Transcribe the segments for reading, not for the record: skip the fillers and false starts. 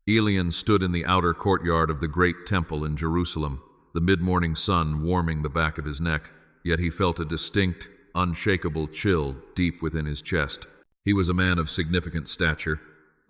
Elian stood in the outer courtyard of the great temple in Jerusalem, the mid-morning sun warming the back of his neck, yet he felt a distinct, unshakable chill deep within his chest. He was a man of significant stature,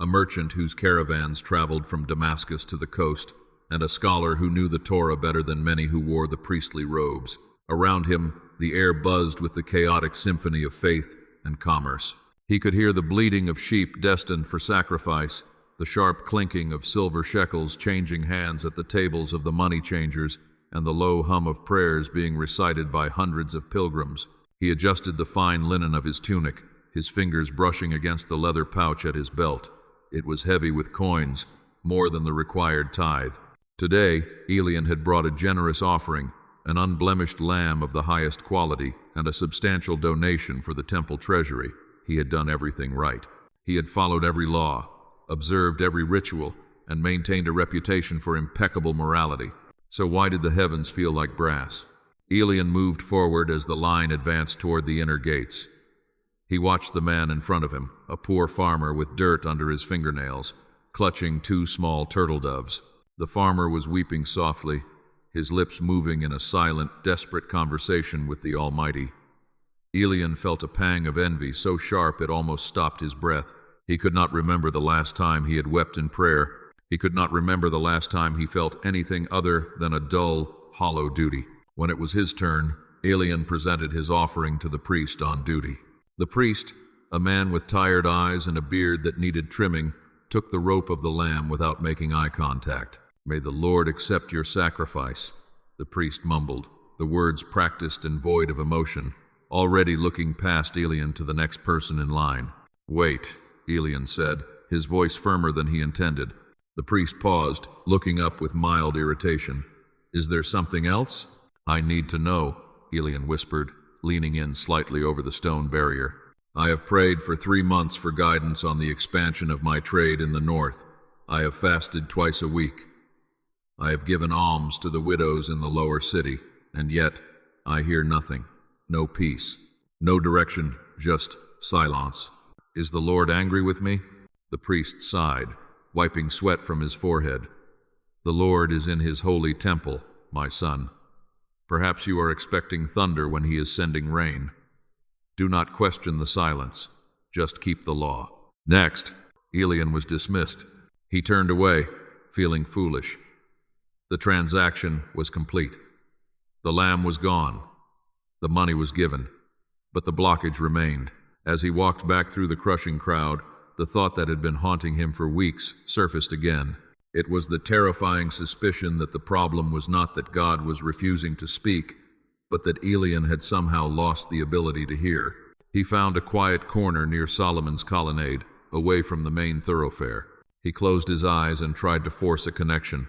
a merchant whose caravans traveled from Damascus to the coast, and a scholar who knew the Torah better than many who wore the priestly robes. Around him, the air buzzed with the chaotic symphony of faith and commerce. He could hear the bleating of sheep destined for sacrifice, the sharp clinking of silver shekels changing hands at the tables of the money changers, and the low hum of prayers being recited by hundreds of pilgrims. He adjusted the fine linen of his tunic, his fingers brushing against the leather pouch at his belt. It was heavy with coins, more than the required tithe. Today, Elian had brought a generous offering, an unblemished lamb of the highest quality, and a substantial donation for the temple treasury. He had done everything right. He had followed every law, observed every ritual, and maintained a reputation for impeccable morality. So why did the heavens feel like brass? Elian moved forward as the line advanced toward the inner gates. He watched the man in front of him, a poor farmer with dirt under his fingernails, clutching 2 small turtle doves. The farmer was weeping softly, his lips moving in a silent, desperate conversation with the Almighty. Elian felt a pang of envy so sharp it almost stopped his breath. He could not remember the last time he had wept in prayer. He could not remember the last time he felt anything other than a dull, hollow duty. When it was his turn, Elian presented his offering to the priest on duty. The priest, a man with tired eyes and a beard that needed trimming, took the rope of the lamb without making eye contact. "May the Lord accept your sacrifice," the priest mumbled, the words practiced and void of emotion, already looking past Elian to the next person in line. "Wait," Elian said, his voice firmer than he intended. The priest paused, looking up with mild irritation. "Is there something else?" "I need to know," Elian whispered, leaning in slightly over the stone barrier. "I have prayed for 3 months for guidance on the expansion of my trade in the north. I have fasted twice a week. I have given alms to the widows in the lower city, and yet I hear nothing. No peace, no direction, just silence. Is the Lord angry with me?" The priest sighed, wiping sweat from his forehead. "The Lord is in his holy temple, my son. Perhaps you are expecting thunder when he is sending rain. Do not question the silence. Just keep the law." Next, Elian was dismissed. He turned away, feeling foolish. The transaction was complete. The lamb was gone. The money was given. But the blockage remained. As he walked back through the crushing crowd, the thought that had been haunting him for weeks surfaced again. It was the terrifying suspicion that the problem was not that God was refusing to speak, but that Elian had somehow lost the ability to hear. He found a quiet corner near Solomon's colonnade, away from the main thoroughfare. He closed his eyes and tried to force a connection.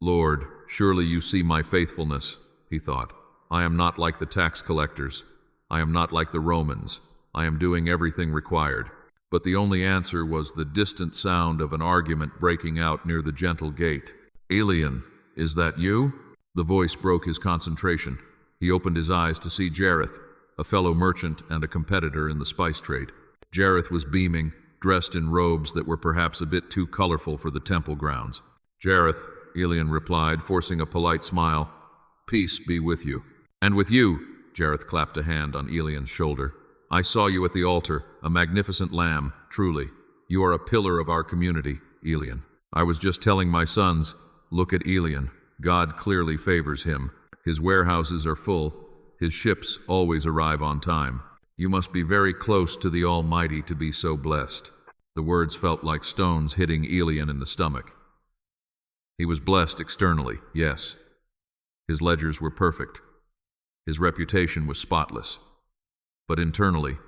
"Lord, surely you see my faithfulness," he thought. "I am not like the tax collectors. I am not like the Romans. I am doing everything required." But the only answer was the distant sound of an argument breaking out near the gentle gate. "Elian, is that you?" The voice broke his concentration. He opened his eyes to see Jareth, a fellow merchant and a competitor in the spice trade. Jareth was beaming, dressed in robes that were perhaps a bit too colorful for the temple grounds. "Jareth," Elian replied, forcing a polite smile, "peace be with you." "And with you," Jareth clapped a hand on Elian's shoulder. "I saw you at the altar, a magnificent lamb, truly. You are a pillar of our community, Elian. I was just telling my sons, look at Elian. God clearly favors him. His warehouses are full. His ships always arrive on time. You must be very close to the Almighty to be so blessed." The words felt like stones hitting Elian in the stomach. He was blessed externally, yes. His ledgers were perfect. His reputation was spotless. But internally,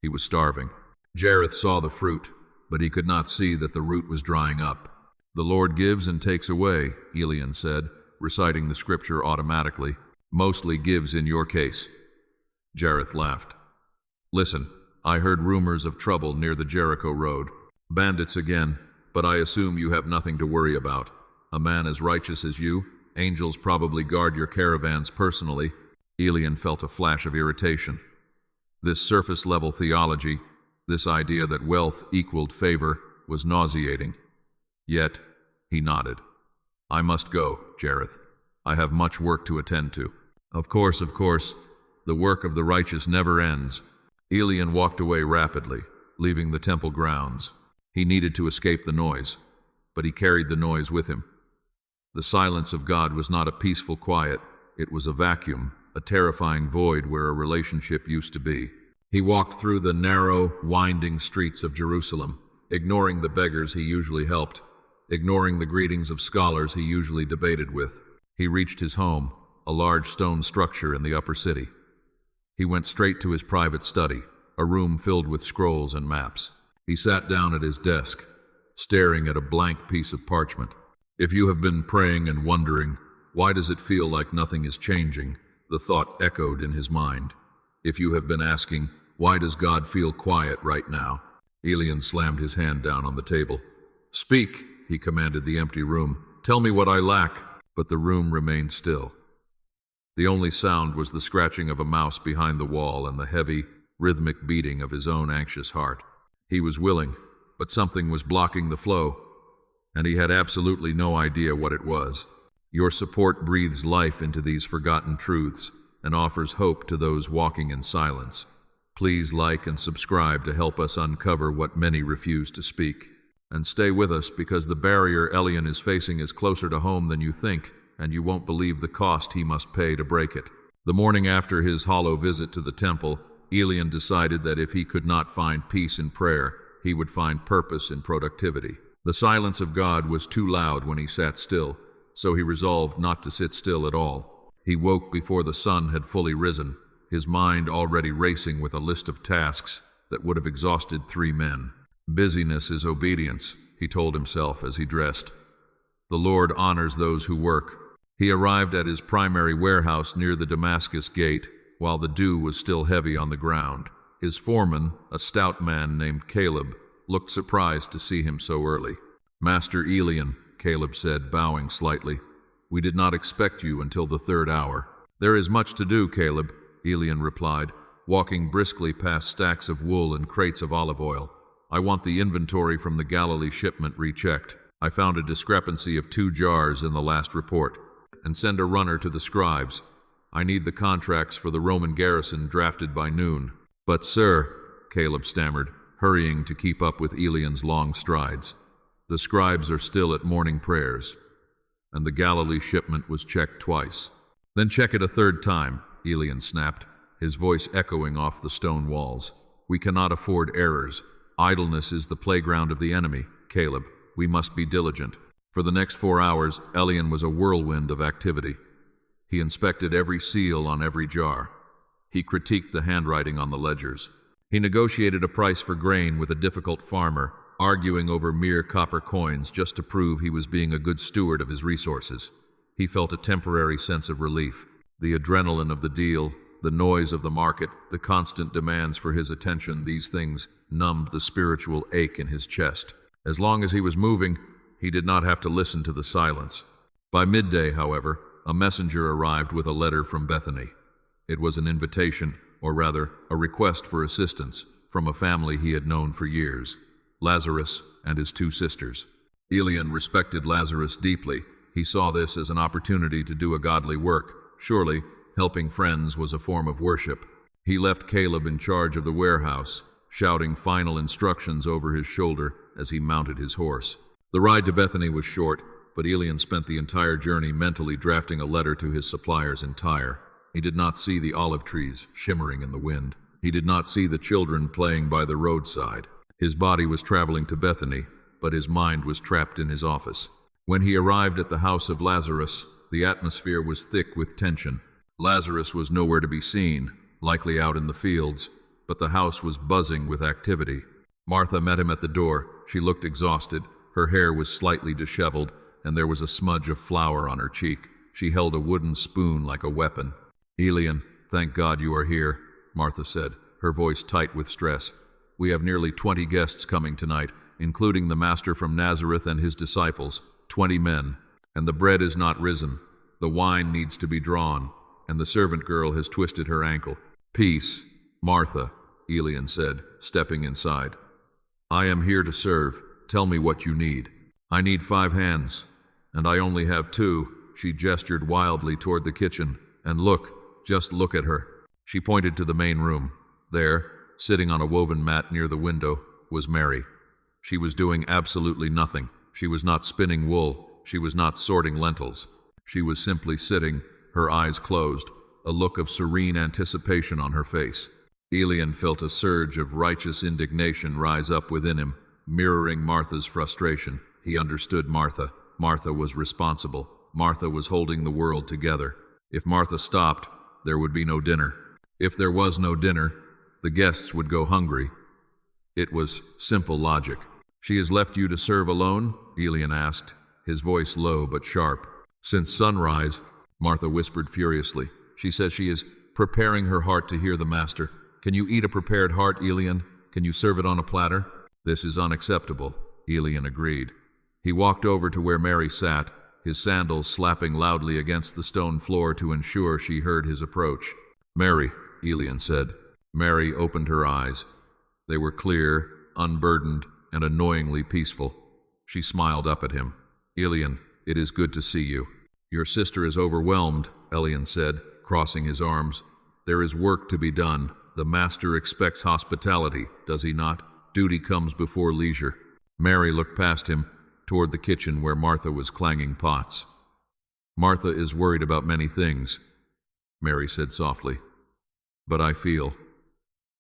he was starving. Jareth saw the fruit, but he could not see that the root was drying up. "The Lord gives and takes away," Elian said, reciting the scripture automatically. "Mostly gives in your case." Jareth laughed. "Listen, I heard rumors of trouble near the Jericho road. Bandits again, but I assume you have nothing to worry about. A man as righteous as you, angels probably guard your caravans personally." Elian felt a flash of irritation. This surface-level theology, this idea that wealth equaled favor, was nauseating. Yet, he nodded. I must go, Jareth. I have much work to attend to. Of course, the work of the righteous never ends. Elian walked away rapidly, leaving the temple grounds. He needed to escape the noise, but he carried the noise with him. The silence of God was not a peaceful quiet, it was a vacuum, a terrifying void where a relationship used to be. He walked through the narrow, winding streets of Jerusalem, ignoring the beggars he usually helped, ignoring the greetings of scholars he usually debated with. He reached his home, a large stone structure in the upper city. He went straight to his private study, a room filled with scrolls and maps. He sat down at his desk, staring at a blank piece of parchment. If you have been praying and wondering, why does it feel like nothing is changing? The thought echoed in his mind. If you have been asking, why does God feel quiet right now? Elian slammed his hand down on the table. Speak, he commanded the empty room. Tell me what I lack. But the room remained still. The only sound was the scratching of a mouse behind the wall and the heavy, rhythmic beating of his own anxious heart. He was willing, but something was blocking the flow, and he had absolutely no idea what it was. Your support breathes life into these forgotten truths and offers hope to those walking in silence. Please like and subscribe to help us uncover what many refuse to speak. And stay with us because the barrier Elian is facing is closer to home than you think, and you won't believe the cost he must pay to break it. The morning after his hollow visit to the temple, Elian decided that if he could not find peace in prayer, he would find purpose in productivity. The silence of God was too loud when he sat still, so he resolved not to sit still at all. He woke before the sun had fully risen, his mind already racing with a list of tasks that would have exhausted 3 men. Busyness is obedience, he told himself as he dressed. The Lord honors those who work. He arrived at his primary warehouse near the Damascus gate, while the dew was still heavy on the ground. His foreman, a stout man named Caleb, looked surprised to see him so early. Master Elian, Caleb said, bowing slightly, we did not expect you until the 3rd hour. There is much to do, Caleb, Elian replied, walking briskly past stacks of wool and crates of olive oil. I want the inventory from the Galilee shipment rechecked. I found a discrepancy of 2 jars in the last report. And send a runner to the scribes. I need the contracts for the Roman garrison drafted by noon. But sir, Caleb stammered, hurrying to keep up with Elian's long strides. The scribes are still at morning prayers. And the Galilee shipment was checked twice. Then check it a 3rd time, Elian snapped, his voice echoing off the stone walls. We cannot afford errors. Idleness is the playground of the enemy, Caleb. We must be diligent. For the next 4 hours, Elian was a whirlwind of activity. He inspected every seal on every jar. He critiqued the handwriting on the ledgers. He negotiated a price for grain with a difficult farmer, arguing over mere copper coins just to prove he was being a good steward of his resources. He felt a temporary sense of relief. The adrenaline of the deal, the noise of the market, the constant demands for his attention, these things numbed the spiritual ache in his chest. As long as he was moving, he did not have to listen to the silence. By midday, however, a messenger arrived with a letter from Bethany. It was an invitation, or rather, a request for assistance, from a family he had known for years, Lazarus and his 2 sisters. Elian respected Lazarus deeply. He saw this as an opportunity to do a godly work. Surely, helping friends was a form of worship. He left Caleb in charge of the warehouse, shouting final instructions over his shoulder as he mounted his horse. The ride to Bethany was short, but Elian spent the entire journey mentally drafting a letter to his suppliers in Tyre. He did not see the olive trees shimmering in the wind. He did not see the children playing by the roadside. His body was traveling to Bethany, but his mind was trapped in his office. When he arrived at the house of Lazarus, the atmosphere was thick with tension. Lazarus was nowhere to be seen, likely out in the fields, but the house was buzzing with activity. Martha met him at the door. She looked exhausted. Her hair was slightly disheveled, and there was a smudge of flour on her cheek. She held a wooden spoon like a weapon. Elian, thank God you are here, Martha said, her voice tight with stress. We have nearly 20 guests coming tonight, including the Master from Nazareth and his disciples, 20 men. And the bread is not risen. The wine needs to be drawn, and the servant girl has twisted her ankle. Peace, Martha, Elian said, stepping inside. I am here to serve. Tell me what you need. I need 5 hands, and I only have 2. She gestured wildly toward the kitchen. And look, just look at her. She pointed to the main room. There, sitting on a woven mat near the window, was Mary. She was doing absolutely nothing. She was not spinning wool. She was not sorting lentils. She was simply sitting, her eyes closed, a look of serene anticipation on her face. Elian felt a surge of righteous indignation rise up within him, mirroring Martha's frustration. He understood Martha. Martha was responsible. Martha was holding the world together. If Martha stopped, there would be no dinner. If there was no dinner, the guests would go hungry. It was simple logic. She has left you to serve alone? Elian asked, his voice low but sharp. Since sunrise, Martha whispered furiously. She says she is preparing her heart to hear the Master. Can you eat a prepared heart, Elian? Can you serve it on a platter? This is unacceptable, Elian agreed. He walked over to where Mary sat, his sandals slapping loudly against the stone floor to ensure she heard his approach. Mary, Elian said. Mary opened her eyes. They were clear, unburdened, and annoyingly peaceful. She smiled up at him. Elian, it is good to see you. Your sister is overwhelmed, Elian said, crossing his arms. There is work to be done. The Master expects hospitality, does he not? Duty comes before leisure. Mary looked past him, toward the kitchen where Martha was clanging pots. Martha is worried about many things, Mary said softly. But I feel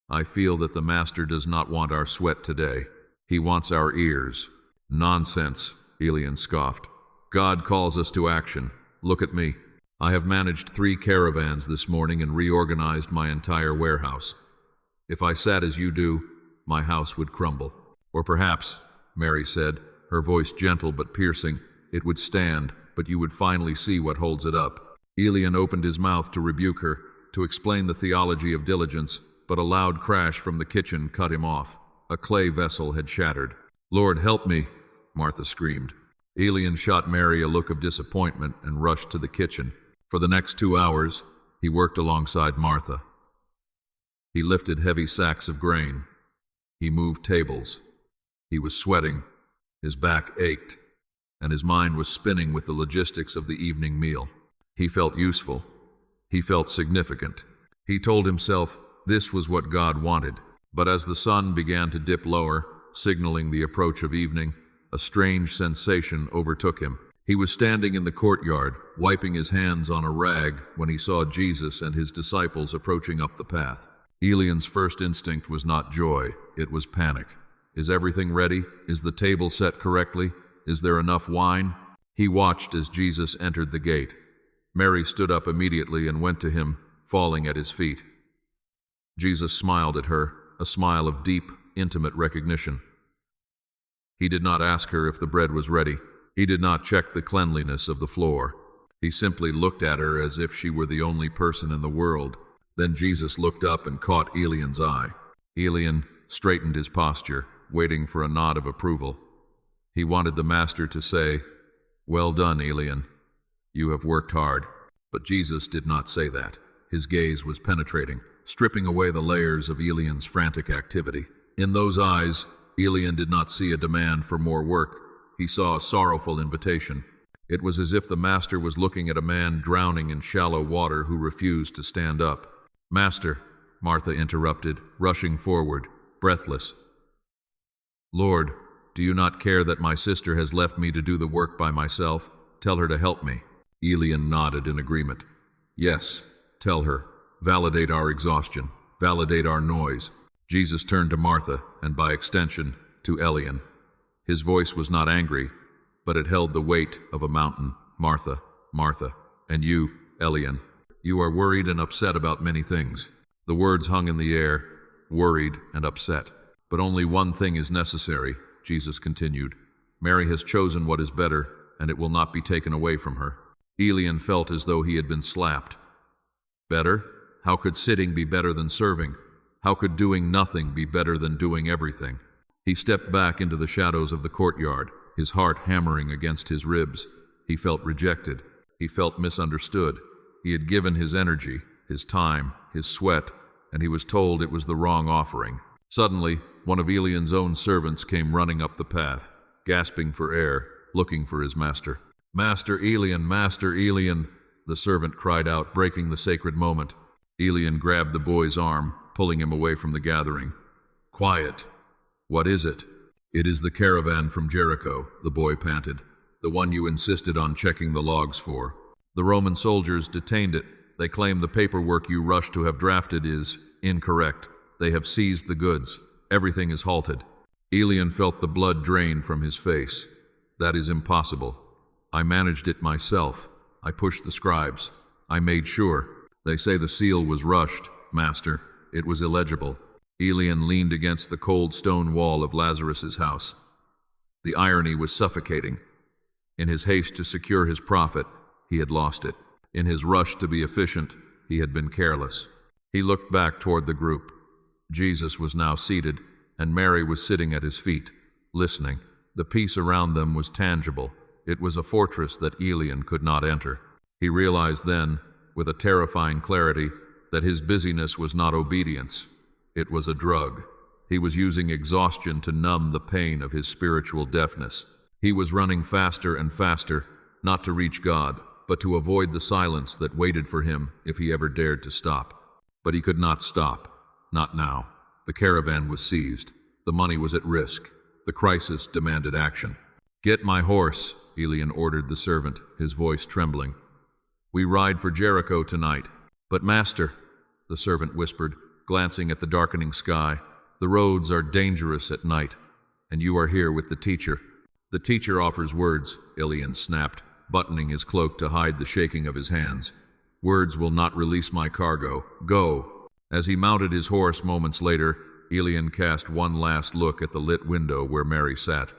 that the Master does not want our sweat today. He wants our ears. Nonsense, Elian scoffed. God calls us to action. Look at me. I have managed 3 caravans this morning and reorganized my entire warehouse. If I sat as you do, my house would crumble. Or perhaps, Mary said, her voice gentle but piercing, it would stand, but you would finally see what holds it up. Elian opened his mouth to rebuke her, to explain the theology of diligence, but a loud crash from the kitchen cut him off. A clay vessel had shattered. Lord, help me, Martha screamed. Elian shot Mary a look of disappointment and rushed to the kitchen. For the next 2 hours, he worked alongside Martha. He lifted heavy sacks of grain. He moved tables. He was sweating. His back ached, and his mind was spinning with the logistics of the evening meal. He felt useful. He felt significant. He told himself this was what God wanted. But as the sun began to dip lower, signaling the approach of evening, a strange sensation overtook him. He was standing in the courtyard, wiping his hands on a rag when he saw Jesus and his disciples approaching up the path. Elian's first instinct was not joy, it was panic. Is everything ready? Is the table set correctly? Is there enough wine? He watched as Jesus entered the gate. Mary stood up immediately and went to him, falling at his feet. Jesus smiled at her, a smile of deep, intimate recognition. He did not ask her if the bread was ready. He did not check the cleanliness of the floor. He simply looked at her as if she were the only person in the world. Then Jesus looked up and caught Elian's eye. Elian straightened his posture, waiting for a nod of approval. He wanted the Master to say, "Well done, Elian. You have worked hard." But Jesus did not say that. His gaze was penetrating, stripping away the layers of Elian's frantic activity. In those eyes, Elian did not see a demand for more work. He saw a sorrowful invitation. It was as if the Master was looking at a man drowning in shallow water who refused to stand up. "Master," Martha interrupted, rushing forward, breathless. "Lord, do you not care that my sister has left me to do the work by myself? Tell her to help me." Elian nodded in agreement. "Yes, tell her. Validate our exhaustion. Validate our noise." Jesus turned to Martha, and by extension, to Elian. His voice was not angry, but it held the weight of a mountain. "Martha, Martha, and you, Elian, you are worried and upset about many things." The words hung in the air, worried and upset. "But only one thing is necessary," Jesus continued. "Mary has chosen what is better, and it will not be taken away from her." Elian felt as though he had been slapped. Better? How could sitting be better than serving? How could doing nothing be better than doing everything? He stepped back into the shadows of the courtyard, his heart hammering against his ribs. He felt rejected. He felt misunderstood. He had given his energy, his time, his sweat, and he was told it was the wrong offering. Suddenly, one of Elian's own servants came running up the path, gasping for air. looking for his master. "Master Elian, Master Elian!" the servant cried out, breaking the sacred moment. Elian grabbed the boy's arm, pulling him away from the gathering. "Quiet! What is it?" "It is the caravan from Jericho," the boy panted. "The one you insisted on checking the logs for. The Roman soldiers detained it. They claim the paperwork you rushed to have drafted is incorrect. They have seized the goods. Everything is halted." Elian felt the blood drain from his face. "That is impossible. I managed it myself. I pushed the scribes. I made sure. They say the seal was rushed, Master. It was illegible." Elian leaned against the cold stone wall of Lazarus's house. The irony was suffocating. In his haste to secure his profit, he had lost it. In his rush to be efficient, he had been careless. He looked back toward the group. Jesus was now seated, and Mary was sitting at his feet, listening. The peace around them was tangible. It was a fortress that Elian could not enter. He realized then, with a terrifying clarity, that his busyness was not obedience. It was a drug. He was using exhaustion to numb the pain of his spiritual deafness. He was running faster and faster, not to reach God, but to avoid the silence that waited for him if he ever dared to stop. But he could not stop. Not now. The caravan was seized. The money was at risk. The crisis demanded action. "Get my horse," Elian ordered the servant, his voice trembling. "We ride for Jericho tonight." "But Master," the servant whispered, glancing at the darkening sky, "the roads are dangerous at night, and you are here with the teacher." "The teacher offers words," Elian snapped, buttoning his cloak to hide the shaking of his hands. "Words will not release my cargo. Go." As he mounted his horse moments later, Elian cast one last look at the lit window where Mary sat.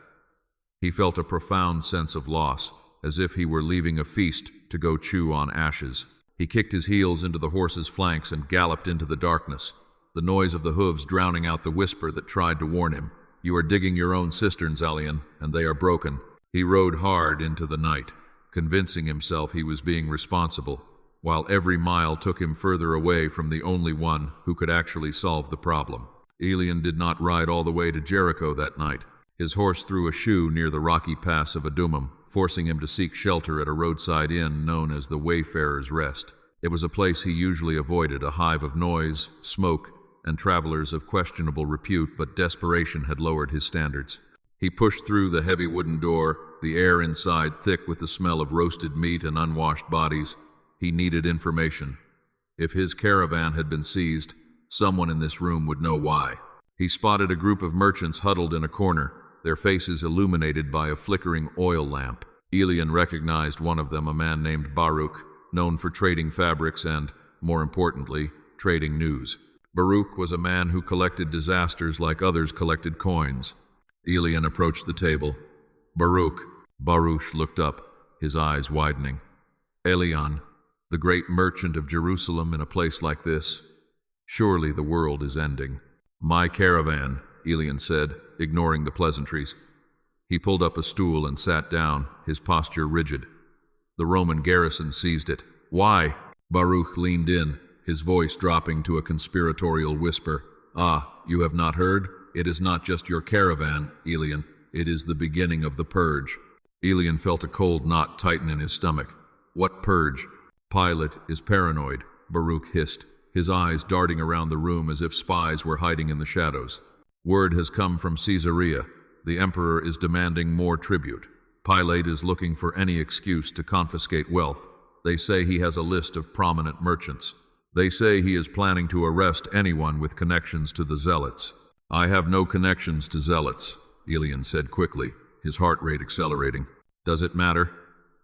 He felt a profound sense of loss, as if he were leaving a feast to go chew on ashes. He kicked his heels into the horse's flanks and galloped into the darkness, the noise of the hooves drowning out the whisper that tried to warn him. "You are digging your own cisterns, Elian, and they are broken." He rode hard into the night, convincing himself he was being responsible, while every mile took him further away from the only one who could actually solve the problem. Elian did not ride all the way to Jericho that night. His horse threw a shoe near the rocky pass of Adumam, forcing him to seek shelter at a roadside inn known as the Wayfarer's Rest. It was a place he usually avoided, a hive of noise, smoke, and travelers of questionable repute, but desperation had lowered his standards. He pushed through the heavy wooden door, the air inside thick with the smell of roasted meat and unwashed bodies. He needed information. If his caravan had been seized, someone in this room would know why. He spotted a group of merchants huddled in a corner, their faces illuminated by a flickering oil lamp. Elian recognized one of them, a man named Baruch, known for trading fabrics and, more importantly, trading news. Baruch was a man who collected disasters like others collected coins. Elian approached the table. Baruch looked up, his eyes widening. "Elian, the great merchant of Jerusalem in a place like this? Surely the world is ending." "My caravan," Elian said, ignoring the pleasantries. He pulled up a stool and sat down, his posture rigid. "The Roman garrison seized it." "Why?" Baruch leaned in, his voice dropping to a conspiratorial whisper. "Ah, you have not heard? It is not just your caravan, Elian. It is the beginning of the purge." Elian felt a cold knot tighten in his stomach. "What purge?" "Pilate is paranoid," Baruch hissed, his eyes darting around the room as if spies were hiding in the shadows. "Word has come from Caesarea. The emperor is demanding more tribute. Pilate is looking for any excuse to confiscate wealth. They say he has a list of prominent merchants. They say he is planning to arrest anyone with connections to the zealots." "I have no connections to zealots," Elian said quickly, his heart rate accelerating. "Does it matter?"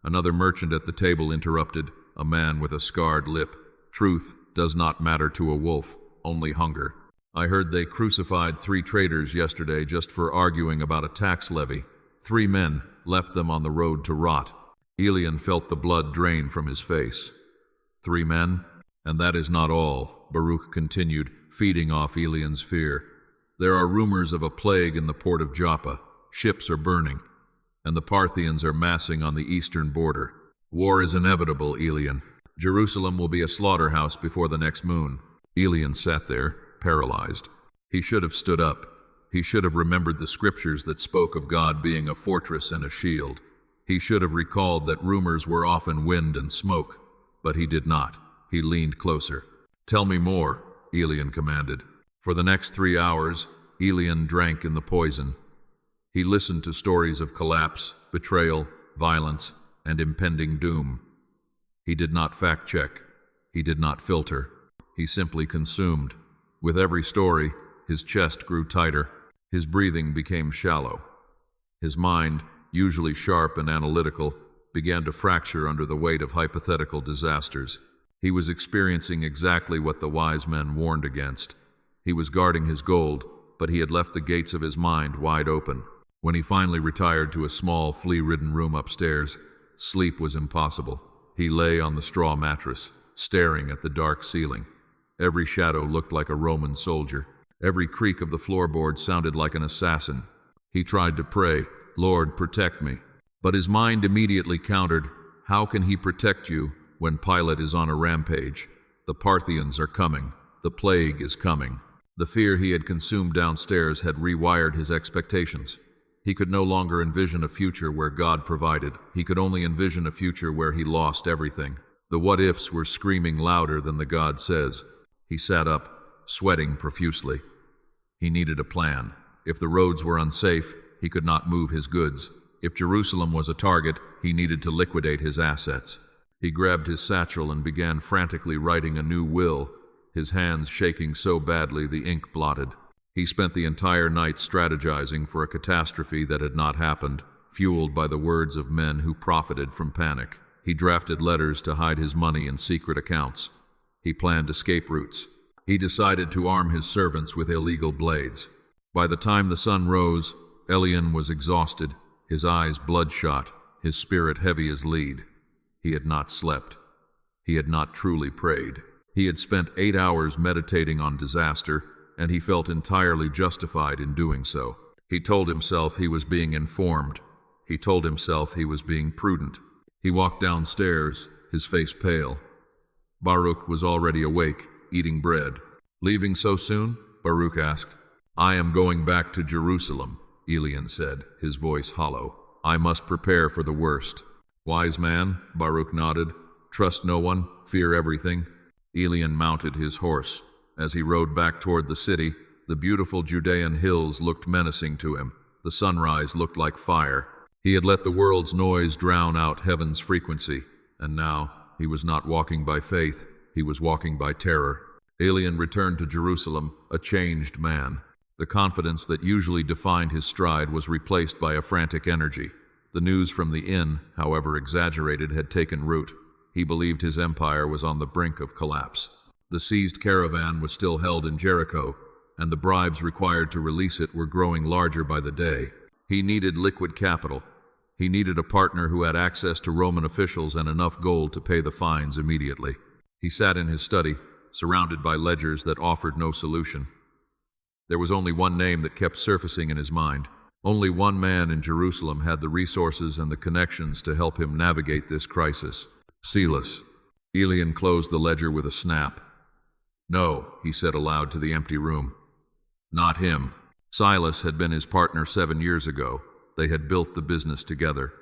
Another merchant at the table interrupted, a man with a scarred lip. "Truth does not matter to a wolf, only hunger. I heard they crucified 3 traders yesterday just for arguing about a tax levy. 3 men left them on the road to rot." Elian felt the blood drain from his face. 3 men? "And that is not all," Baruch continued, feeding off Elian's fear. "There are rumors of a plague in the port of Joppa. Ships are burning, and the Parthians are massing on the eastern border. War is inevitable, Elian. Jerusalem will be a slaughterhouse before the next moon." Elian sat there, paralyzed. He should have stood up. He should have remembered the scriptures that spoke of God being a fortress and a shield. He should have recalled that rumors were often wind and smoke, but he did not. He leaned closer. "Tell me more," Elian commanded. For the next 3 hours, Elian drank in the poison. He listened to stories of collapse, betrayal, violence, and impending doom. He did not fact-check. He did not filter. He simply consumed. With every story, his chest grew tighter. His breathing became shallow. His mind, usually sharp and analytical, began to fracture under the weight of hypothetical disasters. He was experiencing exactly what the wise men warned against. He was guarding his gold, but he had left the gates of his mind wide open. When he finally retired to a small, flea-ridden room upstairs, sleep was impossible. He lay on the straw mattress, staring at the dark ceiling. Every shadow looked like a Roman soldier. Every creak of the floorboard sounded like an assassin. He tried to pray, "Lord, protect me." But his mind immediately countered, "How can he protect you when Pilate is on a rampage? The Parthians are coming. The plague is coming." The fear he had consumed downstairs had rewired his expectations. He could no longer envision a future where God provided. He could only envision a future where he lost everything. The what-ifs were screaming louder than the God says. He sat up, sweating profusely. He needed a plan. If the roads were unsafe, he could not move his goods. If Jerusalem was a target, he needed to liquidate his assets. He grabbed his satchel and began frantically writing a new will, his hands shaking so badly the ink blotted. He spent the entire night strategizing for a catastrophe that had not happened, fueled by the words of men who profited from panic. He drafted letters to hide his money in secret accounts. He planned escape routes. He decided to arm his servants with illegal blades. By the time the sun rose, Elian was exhausted, his eyes bloodshot, his spirit heavy as lead. He had not slept. He had not truly prayed. He had spent 8 hours meditating on disaster, and he felt entirely justified in doing so. He told himself he was being informed. He told himself he was being prudent. He walked downstairs, his face pale. Baruch was already awake, eating bread. "Leaving so soon?" Baruch asked. "I am going back to Jerusalem," Elian said, his voice hollow. "I must prepare for the worst." "Wise man," Baruch nodded. "Trust no one, fear everything." Elian mounted his horse. As he rode back toward the city, the beautiful Judean hills looked menacing to him. The sunrise looked like fire. He had let the world's noise drown out heaven's frequency, and now he was not walking by faith, he was walking by terror. Elian returned to Jerusalem, a changed man. The confidence that usually defined his stride was replaced by a frantic energy. The news from the inn, however exaggerated, had taken root. He believed his empire was on the brink of collapse. The seized caravan was still held in Jericho, and the bribes required to release it were growing larger by the day. He needed liquid capital. He needed a partner who had access to Roman officials and enough gold to pay the fines immediately. He sat in his study, surrounded by ledgers that offered no solution. There was only one name that kept surfacing in his mind. Only one man in Jerusalem had the resources and the connections to help him navigate this crisis. Zealous. Elian closed the ledger with a snap. "No," he said aloud to the empty room. "Not him." Silas had been his partner 7 years ago. They had built the business together.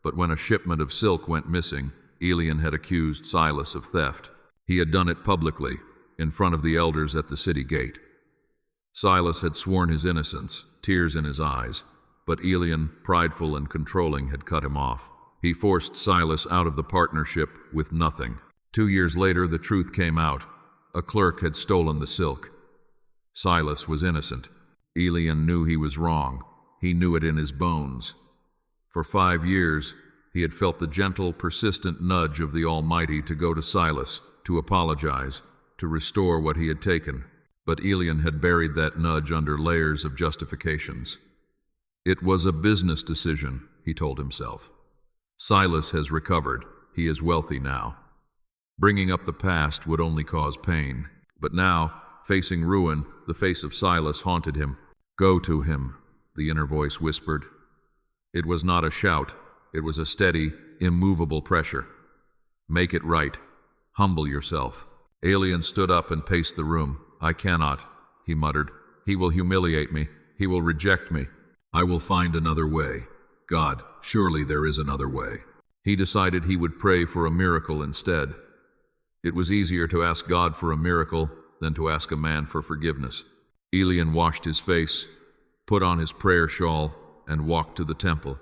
But when a shipment of silk went missing, Elian had accused Silas of theft. He had done it publicly, in front of the elders at the city gate. Silas had sworn his innocence, tears in his eyes, but Elian, prideful and controlling, had cut him off. He forced Silas out of the partnership with nothing. 2 years later, the truth came out. A clerk had stolen the silk. Silas was innocent. Elian knew he was wrong. He knew it in his bones. For 5 years, he had felt the gentle, persistent nudge of the Almighty to go to Silas, to apologize, to restore what he had taken. But Elian had buried that nudge under layers of justifications. It was a business decision, he told himself. Silas has recovered. He is wealthy now. Bringing up the past would only cause pain. But now, facing ruin, the face of Silas haunted him. "Go to him," the inner voice whispered. It was not a shout. It was a steady, immovable pressure. "Make it right. Humble yourself." Elian stood up and paced the room. "I cannot," he muttered. "He will humiliate me. He will reject me. I will find another way. God, Surely there is another way. He decided he would pray for a miracle instead. It was easier to ask God for a miracle than to ask a man for forgiveness. Elian washed his face, put on his prayer shawl, and walked to the temple.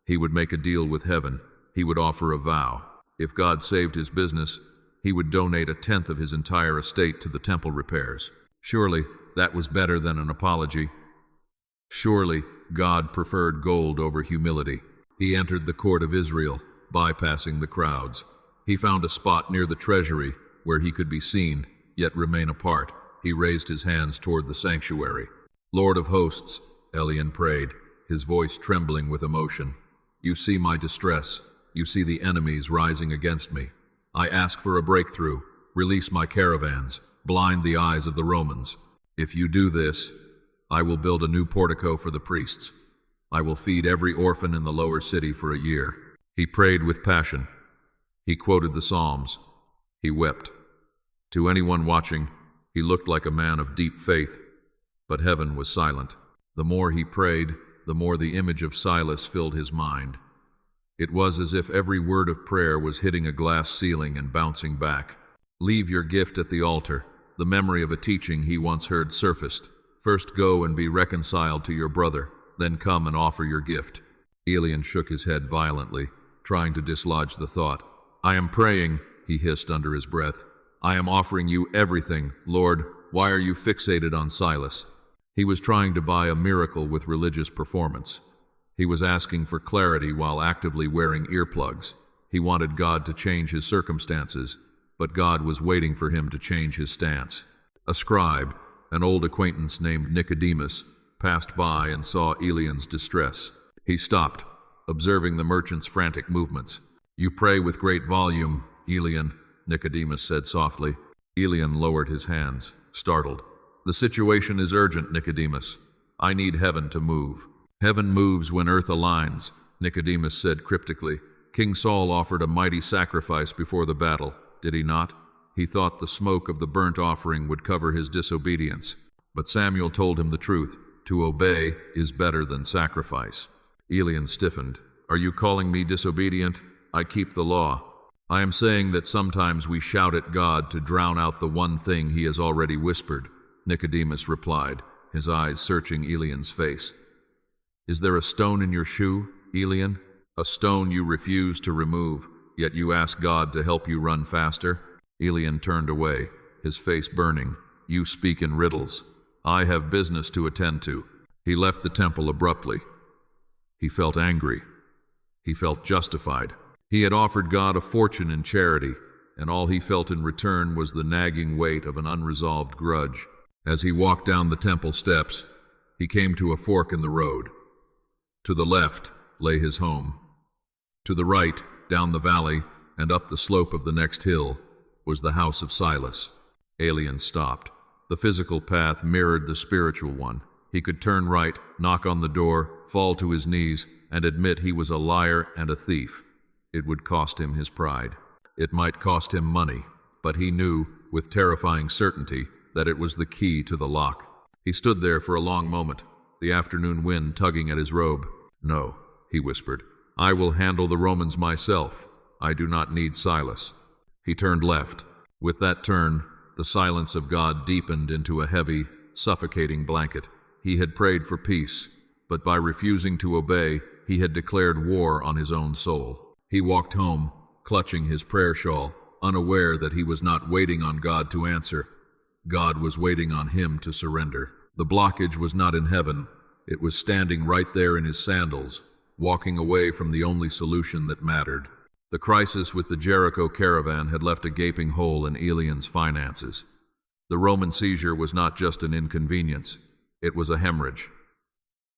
He would make a deal with heaven. He would offer a vow. If God saved his business, he would donate 1/10 of his entire estate to the temple repairs. Surely that was better than an apology. Surely God preferred gold over humility. He entered the court of Israel, bypassing the crowds. He found a spot near the treasury where he could be seen, yet remain apart. He raised his hands toward the sanctuary. Lord of hosts, Elian prayed, his voice trembling with emotion. You see my distress. You see the enemies rising against me. I ask for a breakthrough. Release my caravans. Blind the eyes of the Romans. If you do this, I will build a new portico for the priests. I will feed every orphan in the lower city for a year. He prayed with passion. He quoted the Psalms. He wept. To anyone watching, he looked like a man of deep faith, but heaven was silent. The more he prayed, the more the image of Silas filled his mind. It was as if every word of prayer was hitting a glass ceiling and bouncing back. Leave your gift at the altar. The memory of a teaching he once heard surfaced. First go and be reconciled to your brother, then come and offer your gift. Elian shook his head violently, trying to dislodge the thought. I am praying, he hissed under his breath. I am offering you everything, Lord. Why are you fixated on Silas? He was trying to buy a miracle with religious performance. He was asking for clarity while actively wearing earplugs. He wanted God to change his circumstances, but God was waiting for him to change his stance. A scribe, an old acquaintance named Nicodemus, passed by and saw Elian's distress. He stopped, observing the merchant's frantic movements. You pray with great volume, Elian, Nicodemus said softly. Elian lowered his hands, startled. The situation is urgent, Nicodemus. I need heaven to move. Heaven moves when earth aligns, Nicodemus said cryptically. King Saul offered a mighty sacrifice before the battle, did he not? He thought the smoke of the burnt offering would cover his disobedience. But Samuel told him the truth. To obey is better than sacrifice. Elian stiffened. Are you calling me disobedient? I keep the law. I am saying that sometimes we shout at God to drown out the one thing he has already whispered, Nicodemus replied, his eyes searching Elian's face. Is there a stone in your shoe, Elian? A stone you refuse to remove, yet you ask God to help you run faster? Elian turned away, his face burning. You speak in riddles. I have business to attend to. He left the temple abruptly. He felt angry. He felt justified. He had offered God a fortune in charity, and all he felt in return was the nagging weight of an unresolved grudge. As he walked down the temple steps, he came to a fork in the road. To the left lay his home. To the right, down the valley and up the slope of the next hill, was the house of Silas. Elian stopped. The physical path mirrored the spiritual one. He could turn right, knock on the door, fall to his knees, and admit he was a liar and a thief. It would cost him his pride. It might cost him money, but he knew, with terrifying certainty, that it was the key to the lock. He stood there for a long moment, the afternoon wind tugging at his robe. No, he whispered. I will handle the Romans myself. I do not need Silas. He turned left. With that turn, the silence of God deepened into a heavy, suffocating blanket. He had prayed for peace, but by refusing to obey, he had declared war on his own soul. He walked home, clutching his prayer shawl, unaware that he was not waiting on God to answer. God was waiting on him to surrender. The blockage was not in heaven. It was standing right there in his sandals, walking away from the only solution that mattered. The crisis with the Jericho caravan had left a gaping hole in Elian's finances. The Roman seizure was not just an inconvenience, it was a hemorrhage.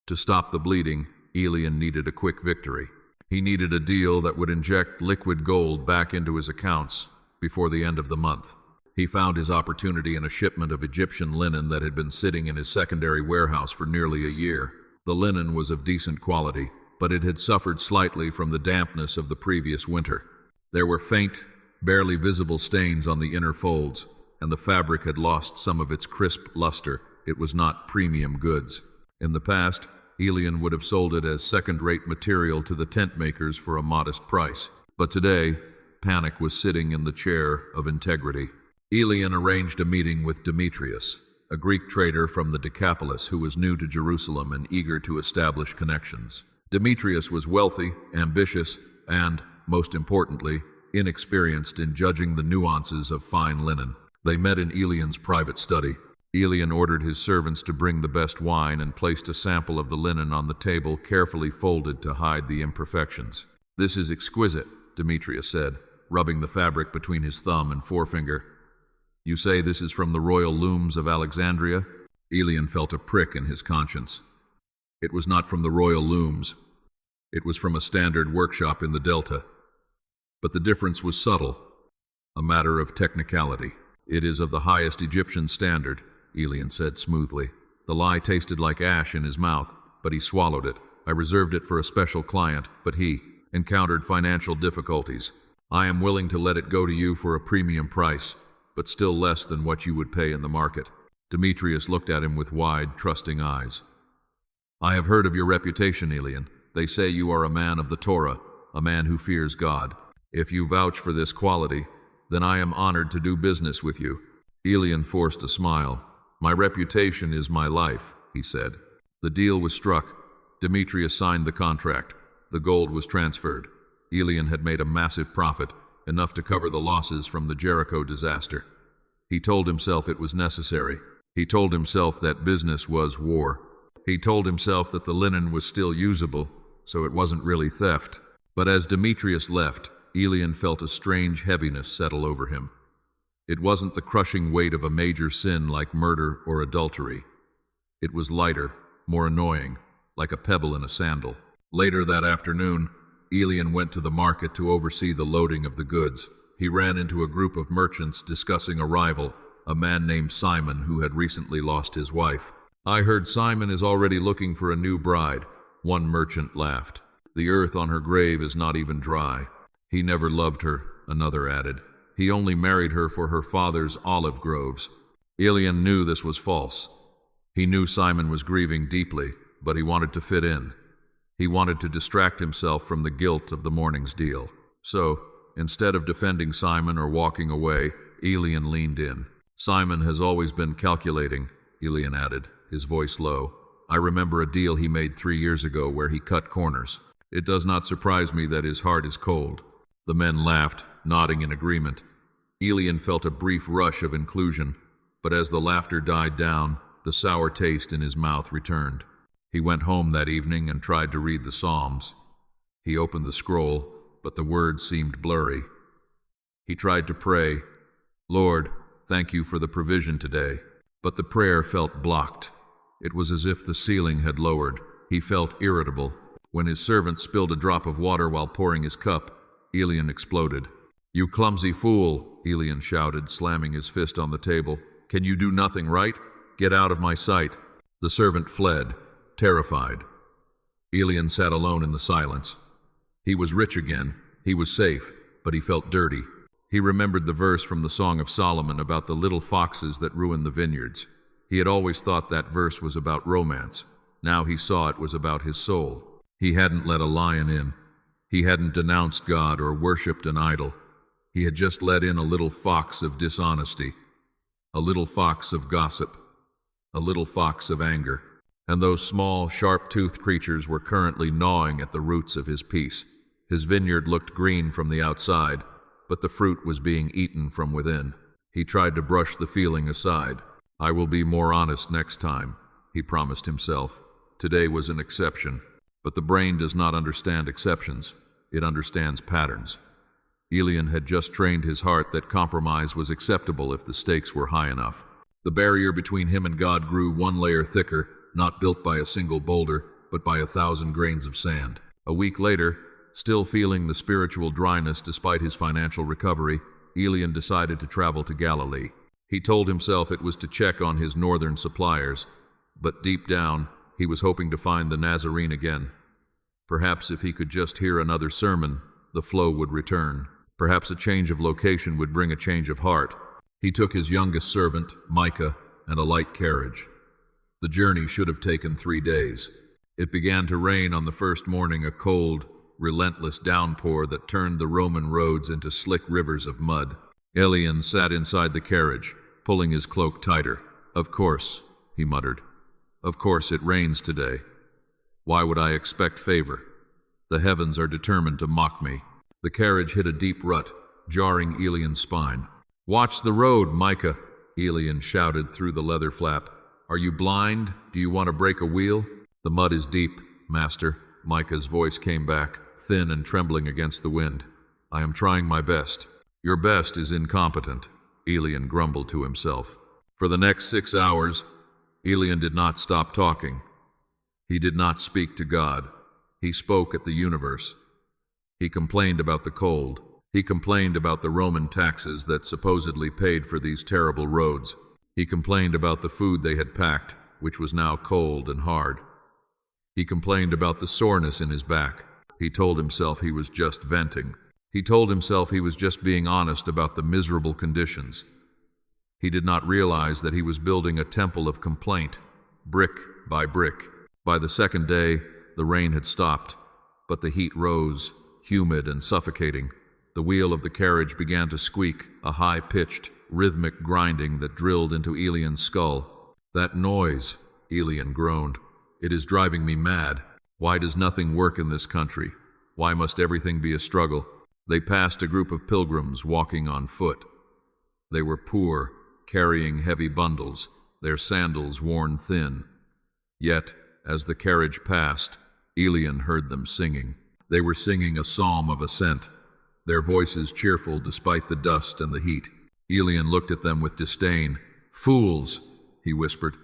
To stop the bleeding, Elian needed a quick victory. He needed a deal that would inject liquid gold back into his accounts before the end of the month. He found his opportunity in a shipment of Egyptian linen that had been sitting in his secondary warehouse for nearly a year. The linen was of decent quality, but it had suffered slightly from the dampness of the previous winter. There were faint, barely visible stains on the inner folds, and the fabric had lost some of its crisp luster. It was not premium goods. In the past, Elian would have sold it as second-rate material to the tent makers for a modest price. But today, panic was sitting in the chair of integrity. Elian arranged a meeting with Demetrius, a Greek trader from the Decapolis who was new to Jerusalem and eager to establish connections. Demetrius was wealthy, ambitious, and, most importantly, inexperienced in judging the nuances of fine linen. They met in Elian's private study. Elian ordered his servants to bring the best wine and placed a sample of the linen on the table, carefully folded to hide the imperfections. "This is exquisite," Demetrius said, rubbing the fabric between his thumb and forefinger. "You say this is from the royal looms of Alexandria?" Elian felt a prick in his conscience. It was not from the royal looms. It was from a standard workshop in the Delta. But the difference was subtle, a matter of technicality. "It is of the highest Egyptian standard," Elian said smoothly. The lie tasted like ash in his mouth, but he swallowed it. "I reserved it for a special client, but he encountered financial difficulties. I am willing to let it go to you for a premium price, but still less than what you would pay in the market." Demetrius looked at him with wide, trusting eyes. "I have heard of your reputation, Elian. They say you are a man of the Torah, a man who fears God. If you vouch for this quality, then I am honored to do business with you." Elian forced a smile. "My reputation is my life," he said. The deal was struck. Demetrius signed the contract. The gold was transferred. Elian had made a massive profit, enough to cover the losses from the Jericho disaster. He told himself it was necessary. He told himself that business was war. He told himself that the linen was still usable, so it wasn't really theft. But as Demetrius left, Elian felt a strange heaviness settle over him. It wasn't the crushing weight of a major sin like murder or adultery. It was lighter, more annoying, like a pebble in a sandal. Later that afternoon, Elian went to the market to oversee the loading of the goods. He ran into a group of merchants discussing a rival, a man named Simon who had recently lost his wife. "I heard Simon is already looking for a new bride," one merchant laughed. "The earth on her grave is not even dry." "He never loved her," another added. "He only married her for her father's olive groves." Elian knew this was false. He knew Simon was grieving deeply, but he wanted to fit in. He wanted to distract himself from the guilt of the morning's deal. So, instead of defending Simon or walking away, Elian leaned in. "Simon has always been calculating," Elian added, his voice low. "I remember a deal he made 3 years ago where he cut corners. It does not surprise me that his heart is cold." The men laughed, nodding in agreement. Elian felt a brief rush of inclusion, but as the laughter died down, the sour taste in his mouth returned. He went home that evening and tried to read the Psalms. He opened the scroll, but the words seemed blurry. He tried to pray, "Lord, thank you for the provision today." But the prayer felt blocked. It was as if the ceiling had lowered. He felt irritable. When his servant spilled a drop of water while pouring his cup, Elian exploded. "You clumsy fool," Elian shouted, slamming his fist on the table. "Can you do nothing right? Get out of my sight." The servant fled, terrified. Elian sat alone in the silence. He was rich again. He was safe, but he felt dirty. He remembered the verse from the Song of Solomon about the little foxes that ruin the vineyards. He had always thought that verse was about romance. Now he saw it was about his soul. He hadn't let a lion in. He hadn't denounced God or worshipped an idol. He had just let in a little fox of dishonesty, a little fox of gossip, a little fox of anger. And those small, sharp-toothed creatures were currently gnawing at the roots of his peace. His vineyard looked green from the outside, but the fruit was being eaten from within. He tried to brush the feeling aside. "I will be more honest next time," he promised himself. Today was an exception. But the brain does not understand exceptions. It understands patterns. Elian had just trained his heart that compromise was acceptable if the stakes were high enough. The barrier between him and God grew one layer thicker, not built by a single boulder, but by 1,000 grains of sand. A week later, still feeling the spiritual dryness despite his financial recovery, Elian decided to travel to Galilee. He told himself it was to check on his northern suppliers, but deep down, he was hoping to find the Nazarene again. Perhaps if he could just hear another sermon, the flow would return. Perhaps a change of location would bring a change of heart. He took his youngest servant, Micah, and a light carriage. The journey should have taken 3 days. It began to rain on the first morning, a cold, relentless downpour that turned the Roman roads into slick rivers of mud. Elian sat inside the carriage, pulling his cloak tighter. "Of course," he muttered. "Of course it rains today. Why would I expect favor? The heavens are determined to mock me." The carriage hit a deep rut, jarring Elian's spine. "Watch the road, Micah," Elian shouted through the leather flap. "Are you blind? Do you want to break a wheel?" "The mud is deep, master," Micah's voice came back, thin and trembling against the wind. "I am trying my best." "Your best is incompetent," Elian grumbled to himself. For the next 6 hours, Elian did not stop talking. He did not speak to God. He spoke at the universe. He complained about the cold. He complained about the Roman taxes that supposedly paid for these terrible roads. He complained about the food they had packed, which was now cold and hard. He complained about the soreness in his back. He told himself he was just venting. He told himself he was just being honest about the miserable conditions. He did not realize that he was building a temple of complaint, brick by brick. By the second day, the rain had stopped, but the heat rose, humid and suffocating. The wheel of the carriage began to squeak, a high-pitched, rhythmic grinding that drilled into Elian's skull. "That noise," Elian groaned. "It is driving me mad. Why does nothing work in this country? Why must everything be a struggle?" They passed a group of pilgrims walking on foot. They were poor, carrying heavy bundles, their sandals worn thin. Yet, as the carriage passed, Elian heard them singing. They were singing a psalm of ascent, their voices cheerful despite the dust and the heat. Elian looked at them with disdain. "Fools," he whispered.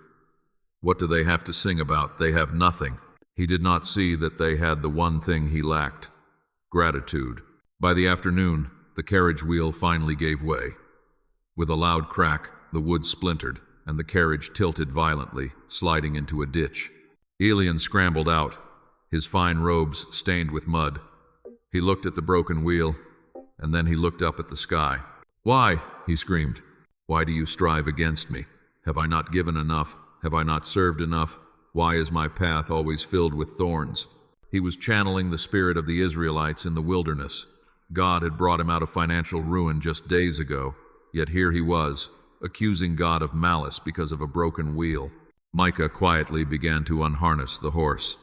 "What do they have to sing about? They have nothing." He did not see that they had the one thing he lacked: gratitude. By the afternoon, the carriage wheel finally gave way. With a loud crack, the wood splintered, and the carriage tilted violently, sliding into a ditch. Elian scrambled out, his fine robes stained with mud. He looked at the broken wheel, and then he looked up at the sky. "Why?" he screamed. "Why do you strive against me? Have I not given enough? Have I not served enough? Why is my path always filled with thorns?" He was channeling the spirit of the Israelites in the wilderness. God had brought him out of financial ruin just days ago, yet here he was, accusing God of malice because of a broken wheel. Micah quietly began to unharness the horse.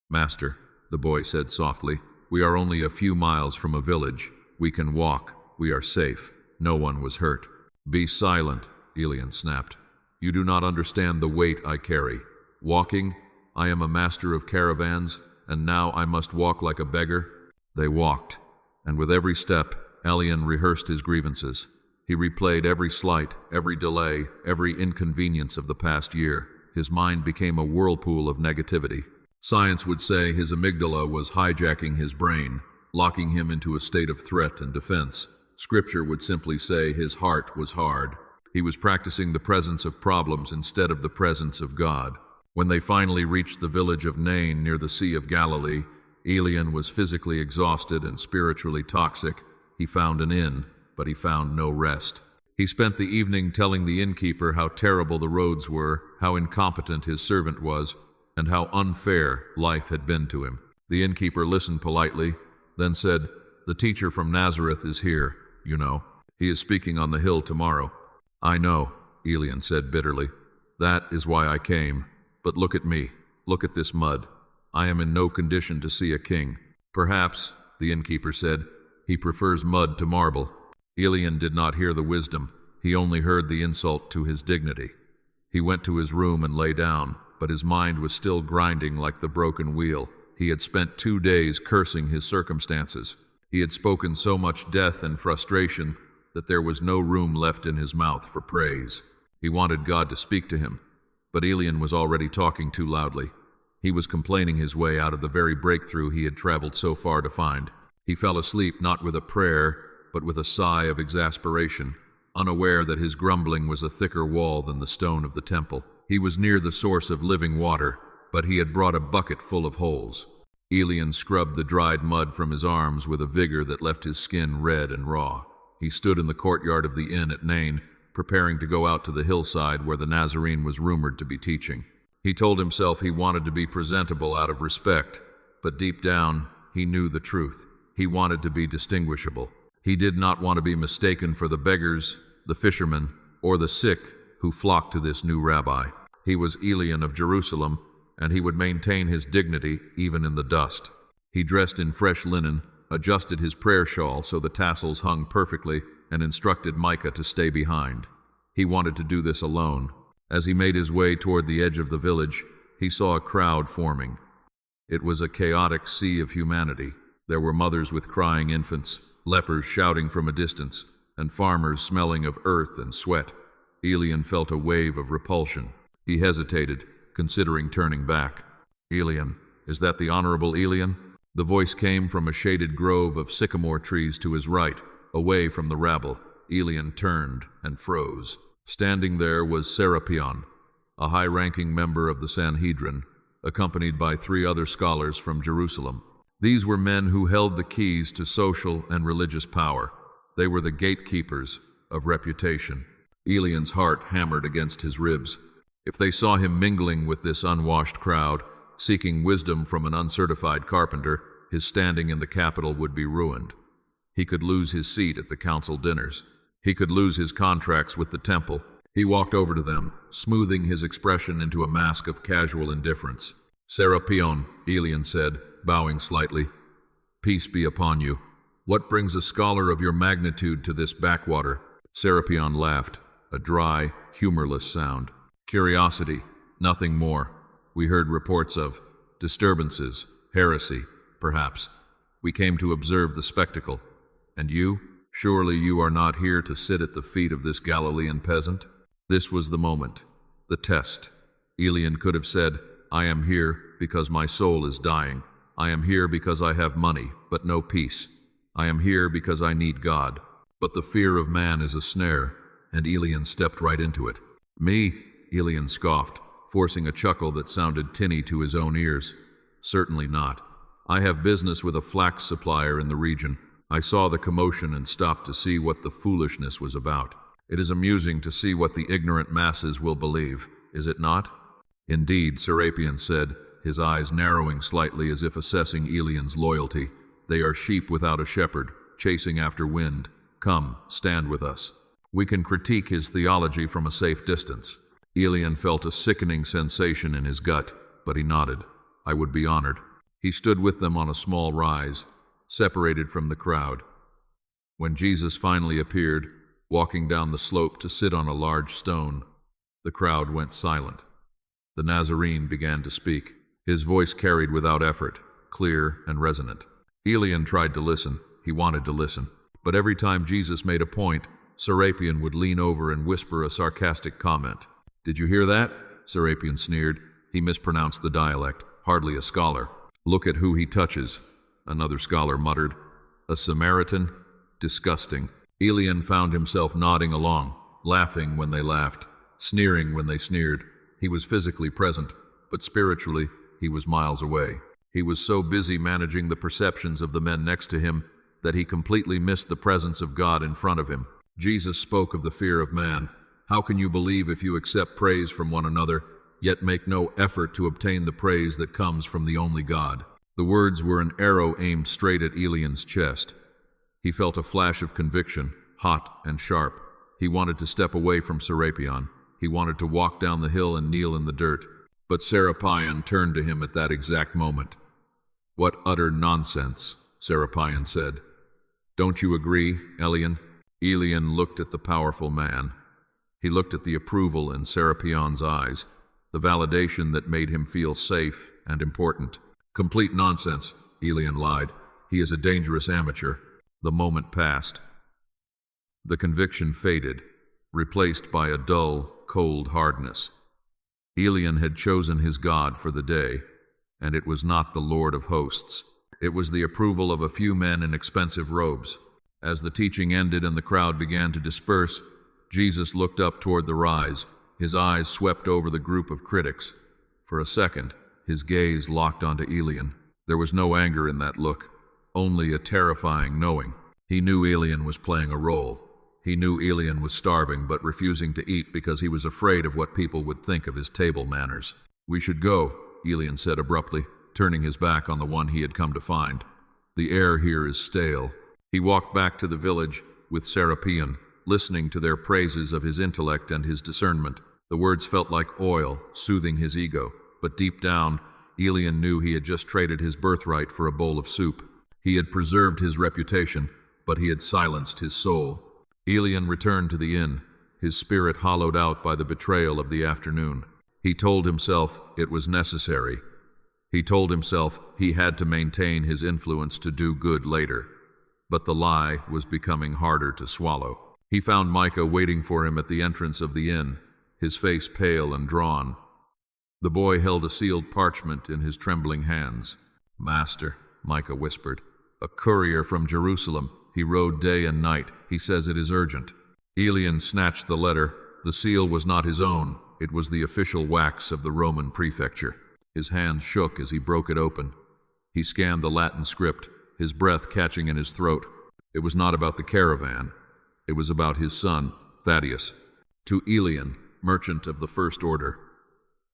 "Master," the boy said softly, "we are only a few miles from a village. We can walk. We are safe. No one was hurt." "Be silent," Elian snapped. "You do not understand the weight I carry. Walking, I am a master of caravans, and now I must walk like a beggar." They walked, and with every step, Elian rehearsed his grievances. He replayed every slight, every delay, every inconvenience of the past year. His mind became a whirlpool of negativity. Science would say his amygdala was hijacking his brain, locking him into a state of threat and defense. Scripture would simply say his heart was hard. He was practicing the presence of problems instead of the presence of God. When they finally reached the village of Nain near the Sea of Galilee, Elian was physically exhausted and spiritually toxic. He found an inn, but he found no rest. He spent the evening telling the innkeeper how terrible the roads were, how incompetent his servant was, and how unfair life had been to him. The innkeeper listened politely, then said, "The teacher from Nazareth is here, you know. He is speaking on the hill tomorrow." "I know," Elian said bitterly. "That is why I came. But look at me. Look at this mud. I am in no condition to see a king." "Perhaps," the innkeeper said, "he prefers mud to marble." Elian did not hear the wisdom. He only heard the insult to his dignity. He went to his room and lay down, but his mind was still grinding like the broken wheel. He had spent 2 days cursing his circumstances. He had spoken so much death and frustration that there was no room left in his mouth for praise. He wanted God to speak to him, but Elian was already talking too loudly. He was complaining his way out of the very breakthrough he had traveled so far to find. He fell asleep not with a prayer, but with a sigh of exasperation, unaware that his grumbling was a thicker wall than the stone of the temple. He was near the source of living water, but he had brought a bucket full of holes. Elian scrubbed the dried mud from his arms with a vigor that left his skin red and raw. He stood in the courtyard of the inn at Nain, preparing to go out to the hillside where the Nazarene was rumored to be teaching. He told himself he wanted to be presentable out of respect, but deep down, he knew the truth. He wanted to be distinguishable. He did not want to be mistaken for the beggars, the fishermen, or the sick who flocked to this new rabbi. He was Elian of Jerusalem, and he would maintain his dignity even in the dust. He dressed in fresh linen, adjusted his prayer shawl so the tassels hung perfectly, and instructed Micah to stay behind. He wanted to do this alone. As he made his way toward the edge of the village, he saw a crowd forming. It was a chaotic sea of humanity. There were mothers with crying infants, lepers shouting from a distance, and farmers smelling of earth and sweat. Elian felt a wave of repulsion. He hesitated, considering turning back. "Elian, is that the Honorable Elian?" The voice came from a shaded grove of sycamore trees to his right, away from the rabble. Elian turned and froze. Standing there was Serapion, a high-ranking member of the Sanhedrin, accompanied by 3 other scholars from Jerusalem. These were men who held the keys to social and religious power. They were the gatekeepers of reputation. Elian's heart hammered against his ribs. If they saw him mingling with this unwashed crowd, seeking wisdom from an uncertified carpenter, his standing in the capital would be ruined. He could lose his seat at the council dinners. He could lose his contracts with the temple. He walked over to them, smoothing his expression into a mask of casual indifference. "Serapion," Elian said, bowing slightly. "Peace be upon you. What brings a scholar of your magnitude to this backwater?" Serapion laughed, a dry, humorless sound. "Curiosity, nothing more. We heard reports of disturbances, heresy, perhaps. We came to observe the spectacle. And you? Surely you are not here to sit at the feet of this Galilean peasant?" This was the moment, the test. Elian could have said, "I am here because my soul is dying. I am here because I have money, but no peace. I am here because I need God." But the fear of man is a snare, and Elian stepped right into it. "Me?" Elian scoffed, forcing a chuckle that sounded tinny to his own ears. "Certainly not. I have business with a flax supplier in the region. I saw the commotion and stopped to see what the foolishness was about. It is amusing to see what the ignorant masses will believe, is it not?" "Indeed," Serapion said, his eyes narrowing slightly as if assessing Elian's loyalty. "They are sheep without a shepherd, chasing after wind. Come, stand with us. We can critique his theology from a safe distance." Elian felt a sickening sensation in his gut, but he nodded. "I would be honored." He stood with them on a small rise, separated from the crowd. When Jesus finally appeared, walking down the slope to sit on a large stone, the crowd went silent. The Nazarene began to speak. His voice carried without effort, clear and resonant. Elian tried to listen. He wanted to listen. But every time Jesus made a point, Serapion would lean over and whisper a sarcastic comment. "Did you hear that?" Serapion sneered. He mispronounced the dialect. "Hardly a scholar." "Look at who he touches," another scholar muttered. "A Samaritan? Disgusting." Elian found himself nodding along, laughing when they laughed, sneering when they sneered. He was physically present, but spiritually, he was miles away. He was so busy managing the perceptions of the men next to him that he completely missed the presence of God in front of him. Jesus spoke of the fear of man. How can you believe if you accept praise from one another, yet make no effort to obtain the praise that comes from the only God? The words were an arrow aimed straight at Elian's chest. He felt a flash of conviction, hot and sharp. He wanted to step away from Serapion. He wanted to walk down the hill and kneel in the dirt. But Serapion turned to him at that exact moment. "What utter nonsense," Serapion said. "Don't you agree, Elian?" Elian looked at the powerful man. He looked at the approval in Serapion's eyes, the validation that made him feel safe and important. "Complete nonsense," Elian lied. "He is a dangerous amateur." The moment passed. The conviction faded, replaced by a dull, cold hardness. Elian had chosen his God for the day, and it was not the Lord of hosts. It was the approval of a few men in expensive robes. As the teaching ended and the crowd began to disperse, Jesus looked up toward the rise. His eyes swept over the group of critics. For a second, his gaze locked onto Elian. There was no anger in that look, only a terrifying knowing. He knew Elian was playing a role. He knew Elian was starving but refusing to eat because he was afraid of what people would think of his table manners. "We should go," Elian said abruptly, turning his back on the one he had come to find. "The air here is stale." He walked back to the village with Serapion, listening to their praises of his intellect and his discernment. The words felt like oil, soothing his ego, but deep down, Elian knew he had just traded his birthright for a bowl of soup. He had preserved his reputation, but he had silenced his soul. Elian returned to the inn, his spirit hollowed out by the betrayal of the afternoon. He told himself it was necessary. He told himself he had to maintain his influence to do good later. But the lie was becoming harder to swallow. He found Micah waiting for him at the entrance of the inn, his face pale and drawn. The boy held a sealed parchment in his trembling hands. "Master," Micah whispered, "a courier from Jerusalem. He rode day and night. He says it is urgent." Elian snatched the letter. The seal was not his own. It was the official wax of the Roman prefecture. His hands shook as he broke it open. He scanned the Latin script, his breath catching in his throat. It was not about the caravan. It was about his son, Thaddeus. To Elian, merchant of the First Order.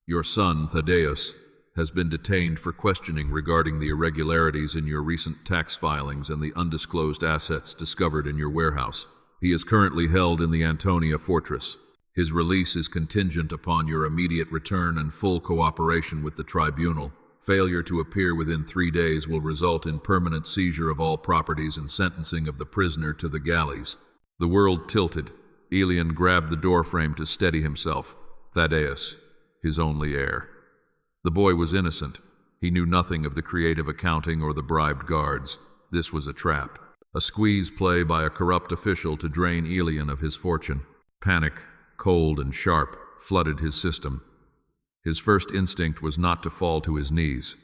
"Your son, Thaddeus, has been detained for questioning regarding the irregularities in your recent tax filings and the undisclosed assets discovered in your warehouse. He is currently held in the Antonia fortress. His release is contingent upon your immediate return and full cooperation with the tribunal. Failure to appear within 3 days will result in permanent seizure of all properties and sentencing of the prisoner to the galleys." The world tilted. Elian grabbed the doorframe to steady himself. Thaddeus, his only heir. The boy was innocent. He knew nothing of the creative accounting or the bribed guards. This was a trap. A squeeze play by a corrupt official to drain Elian of his fortune. Panic, cold and sharp, flooded his system. His first instinct was not to fall to his knees.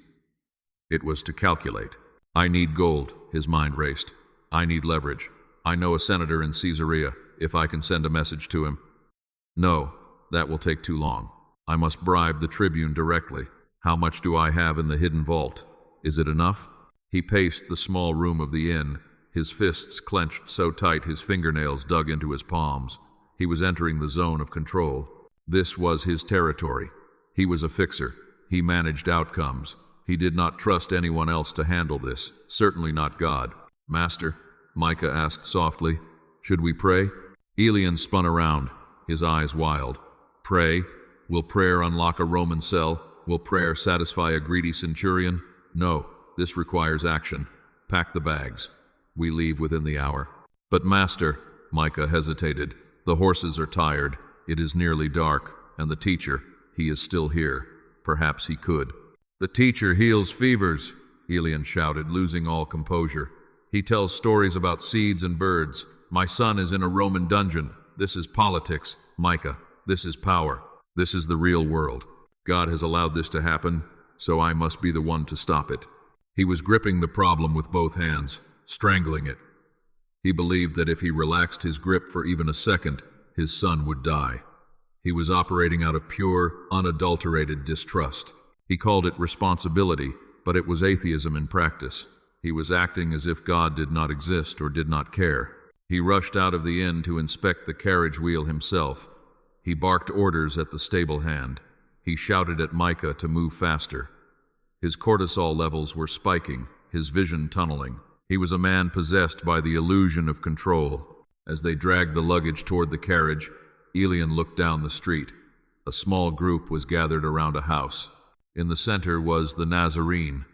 It was to calculate. "I need gold," his mind raced. "I need leverage. I know a senator in Caesarea, if I can send a message to him. No, that will take too long. I must bribe the tribune directly. How much do I have in the hidden vault? Is it enough?" He paced the small room of the inn, his fists clenched so tight his fingernails dug into his palms. He was entering the zone of control. This was his territory. He was a fixer. He managed outcomes. He did not trust anyone else to handle this, certainly not God. "Master," Micah asked softly, "should we pray?" Elian spun around, his eyes wild. "Pray? Will prayer unlock a Roman cell? Will prayer satisfy a greedy centurion? No, this requires action. Pack the bags. We leave within the hour." "But master," Micah hesitated, "the horses are tired. It is nearly dark, and the teacher, he is still here. Perhaps he could." "The teacher heals fevers," Elian shouted, losing all composure. "He tells stories about seeds and birds. My son is in a Roman dungeon. This is politics, Micah. This is power. This is the real world. God has allowed this to happen, so I must be the one to stop it." He was gripping the problem with both hands, strangling it. He believed that if he relaxed his grip for even a second, his son would die. He was operating out of pure, unadulterated distrust. He called it responsibility, but it was atheism in practice. He was acting as if God did not exist or did not care. He rushed out of the inn to inspect the carriage wheel himself. He barked orders at the stable hand. He shouted at Micah to move faster. His cortisol levels were spiking, his vision tunneling. He was a man possessed by the illusion of control. As they dragged the luggage toward the carriage, Elian looked down the street. A small group was gathered around a house. In the center was the Nazarene.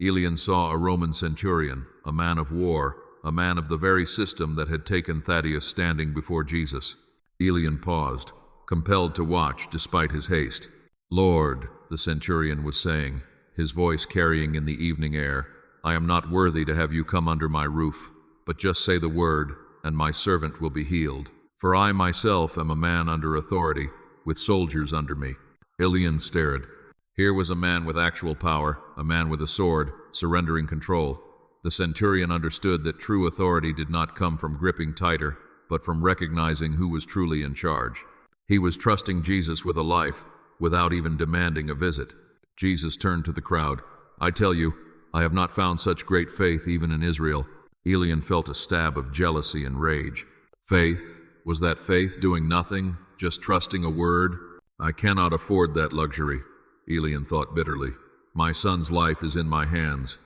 Elian saw a Roman centurion, a man of war, a man of the very system that had taken Thaddeus standing before Jesus. Elian paused, compelled to watch despite his haste. "Lord," the centurion was saying, his voice carrying in the evening air, "I am not worthy to have you come under my roof, but just say the word, and my servant will be healed. For I myself am a man under authority, with soldiers under me." Elian stared. Here was a man with actual power, a man with a sword, surrendering control. The centurion understood that true authority did not come from gripping tighter, but from recognizing who was truly in charge. He was trusting Jesus with a life, without even demanding a visit. Jesus turned to the crowd. "I tell you, I have not found such great faith even in Israel." Elian felt a stab of jealousy and rage. Faith? Was that faith doing nothing, just trusting a word? "I cannot afford that luxury." Elian thought bitterly. My son's life is in my hands.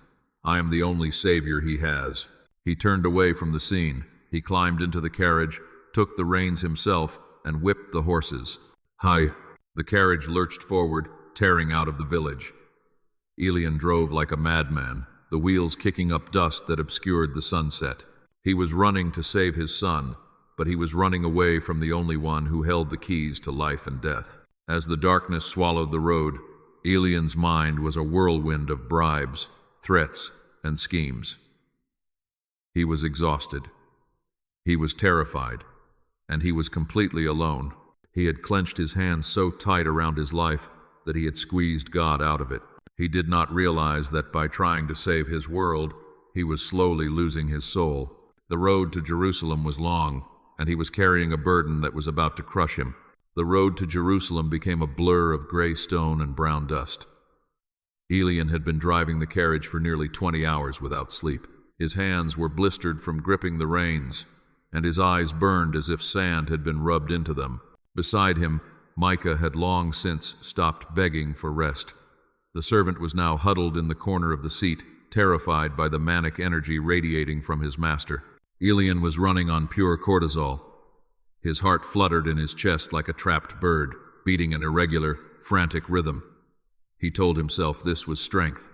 I am the only savior he has. He turned away from the scene. He climbed into the carriage, took the reins himself, and whipped the horses. Hi! The carriage lurched forward, tearing out of the village. Elian drove like a madman, the wheels kicking up dust that obscured the sunset. He was running to save his son, but he was running away from the only one who held the keys to life and death. As the darkness swallowed the road, Elian's mind was a whirlwind of bribes, threats, and schemes. He was exhausted. He was terrified, and he was completely alone. He had clenched his hands so tight around his life that he had squeezed God out of it. He did not realize that by trying to save his world, he was slowly losing his soul. The road to Jerusalem was long, and he was carrying a burden that was about to crush him. The road to Jerusalem became a blur of gray stone and brown dust. Elian had been driving the carriage for nearly 20 hours without sleep. His hands were blistered from gripping the reins, and his eyes burned as if sand had been rubbed into them. Beside him, Micah had long since stopped begging for rest. The servant was now huddled in the corner of the seat, terrified by the manic energy radiating from his master. Elian was running on pure cortisol. His heart fluttered in his chest like a trapped bird, beating an irregular, frantic rhythm. He told himself this was strength.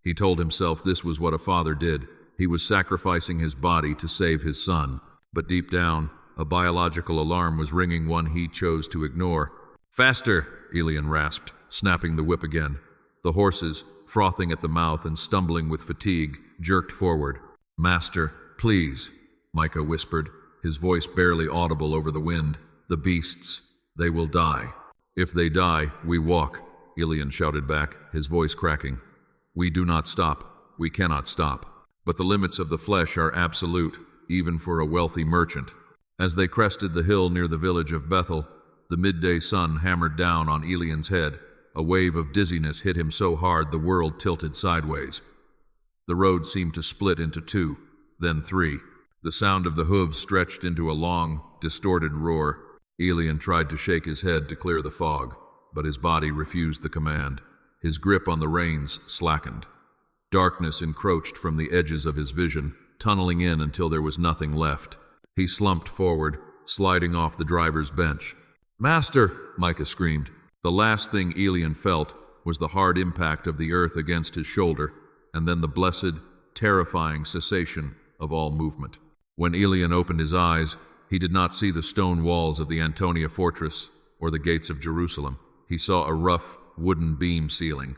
He told himself this was what a father did. He was sacrificing his body to save his son. But deep down, a biological alarm was ringing, one he chose to ignore. "Faster!" Elian rasped, snapping the whip again. The horses, frothing at the mouth and stumbling with fatigue, jerked forward. "Master, please," Micah whispered, his voice barely audible over the wind. "The beasts, they will die." "If they die, we walk," Elian shouted back, his voice cracking. "We do not stop. We cannot stop. But the limits of the flesh are absolute, even for a wealthy merchant." As they crested the hill near the village of Bethel, the midday sun hammered down on Elian's head. A wave of dizziness hit him so hard the world tilted sideways. The road seemed to split into two, then three. The sound of the hooves stretched into a long, distorted roar. Elian tried to shake his head to clear the fog, but his body refused the command. His grip on the reins slackened. Darkness encroached from the edges of his vision, tunneling in until there was nothing left. He slumped forward, sliding off the driver's bench. "Master!" Micah screamed. The last thing Elian felt was the hard impact of the earth against his shoulder, and then the blessed, terrifying cessation of all movement. When Elian opened his eyes, he did not see the stone walls of the Antonia fortress or the gates of Jerusalem. He saw a rough, wooden beam ceiling.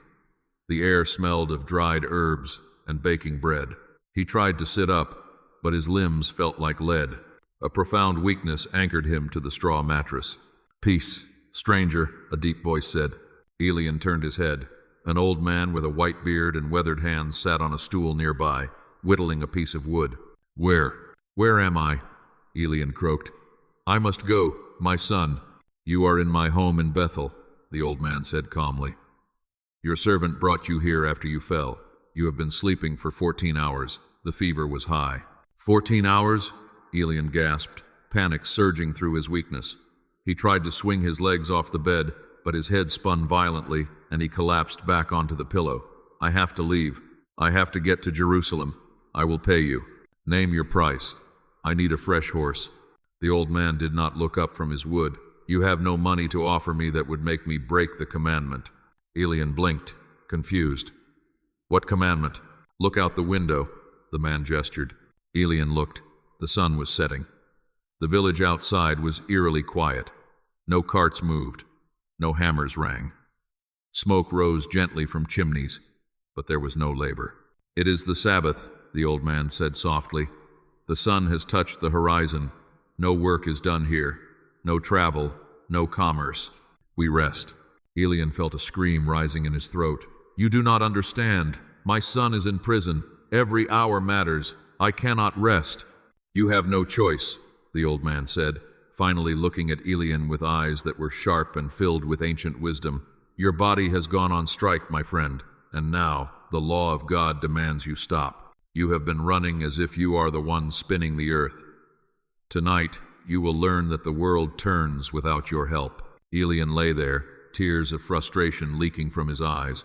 The air smelled of dried herbs and baking bread. He tried to sit up, but his limbs felt like lead. A profound weakness anchored him to the straw mattress. "Peace, stranger," a deep voice said. Elian turned his head. An old man with a white beard and weathered hands sat on a stool nearby, whittling a piece of wood. Where am I?" Elian croaked. "I must go, my son." "You are in my home in Bethel," the old man said calmly. "Your servant brought you here after you fell. You have been sleeping for 14 hours. The fever was high." 14 hours? Elian gasped, panic surging through his weakness. He tried to swing his legs off the bed, but his head spun violently, and he collapsed back onto the pillow. "I have to leave. I have to get to Jerusalem. I will pay you. Name your price. I need a fresh horse." The old man did not look up from his wood. "You have no money to offer me that would make me break the commandment." Elian blinked, confused. "What commandment?" "Look out the window," the man gestured. Elian looked. The sun was setting. The village outside was eerily quiet. No carts moved. No hammers rang. Smoke rose gently from chimneys, but there was no labor. "It is the Sabbath," the old man said softly. "The sun has touched the horizon. No work is done here. No travel, no commerce. We rest." Elian felt a scream rising in his throat. "You do not understand. My son is in prison. Every hour matters. I cannot rest." "You have no choice," the old man said, finally looking at Elian with eyes that were sharp and filled with ancient wisdom. "Your body has gone on strike, my friend, and now the law of God demands you stop. You have been running as if you are the one spinning the earth. Tonight, you will learn that the world turns without your help." Elian lay there, tears of frustration leaking from his eyes.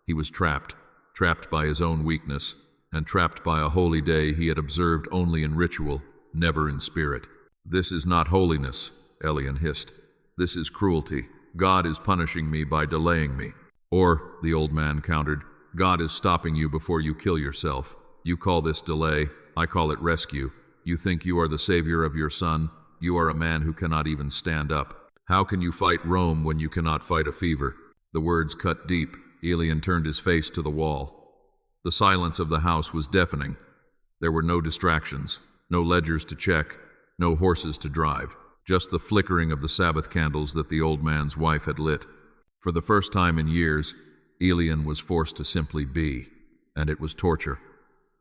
He was trapped, trapped by his own weakness, and trapped by a holy day he had observed only in ritual, never in spirit. "This is not holiness," Elian hissed. "This is cruelty. God is punishing me by delaying me." "Or," the old man countered, "God is stopping you before you kill yourself. You call this delay, I call it rescue. You think you are the savior of your son? You are a man who cannot even stand up. How can you fight Rome when you cannot fight a fever?" The words cut deep. Elian turned his face to the wall. The silence of the house was deafening. There were no distractions, no ledgers to check, no horses to drive, just the flickering of the Sabbath candles that the old man's wife had lit. For the first time in years, Elian was forced to simply be, and it was torture.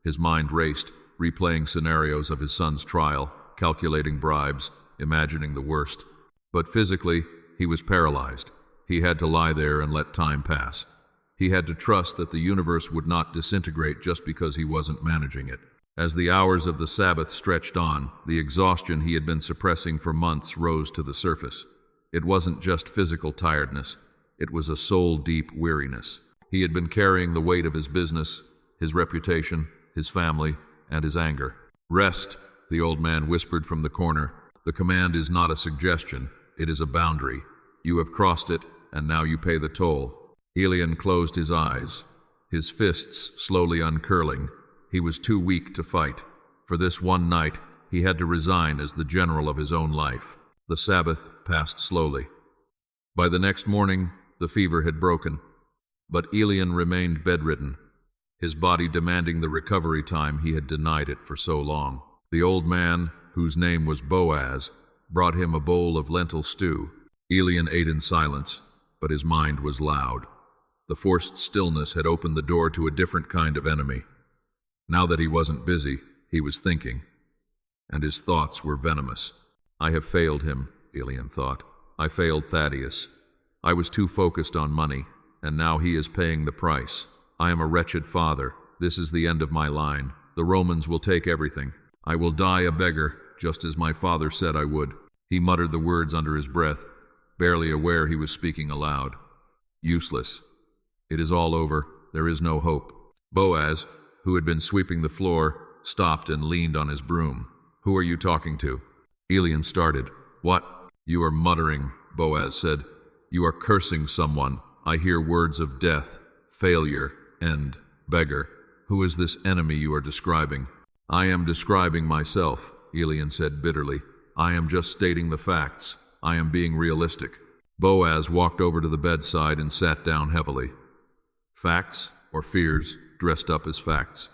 His mind raced, replaying scenarios of his son's trial, calculating bribes, imagining the worst. But physically, he was paralyzed. He had to lie there and let time pass. He had to trust that the universe would not disintegrate just because he wasn't managing it. As the hours of the Sabbath stretched on, the exhaustion he had been suppressing for months rose to the surface. It wasn't just physical tiredness. It was a soul-deep weariness. He had been carrying the weight of his business, his reputation, his family, and his anger. "Rest," the old man whispered from the corner. "The command is not a suggestion. It is a boundary. You have crossed it, and now you pay the toll." Elian closed his eyes, his fists slowly uncurling. He was too weak to fight. For this one night, he had to resign as the general of his own life. The Sabbath passed slowly. By the next morning, the fever had broken. But Elian remained bedridden, his body demanding the recovery time he had denied it for so long. The old man, whose name was Boaz, brought him a bowl of lentil stew. Elian ate in silence, but his mind was loud. The forced stillness had opened the door to a different kind of enemy. Now that he wasn't busy, he was thinking, and his thoughts were venomous. "I have failed him," Elian thought. "I failed Thaddeus. I was too focused on money, and now he is paying the price. I am a wretched father. This is the end of my line. The Romans will take everything. I will die a beggar, just as my father said I would." He muttered the words under his breath, barely aware he was speaking aloud. "Useless. It is all over. There is no hope." Boaz, who had been sweeping the floor, stopped and leaned on his broom. "Who are you talking to?" Elian started. "What?" "You are muttering," Boaz said. "You are cursing someone. I hear words of death, failure, end, beggar. Who is this enemy you are describing?" "I am describing myself," Elian said bitterly. "I am just stating the facts. I am being realistic." Boaz walked over to the bedside and sat down heavily. "Facts or fears dressed up as facts?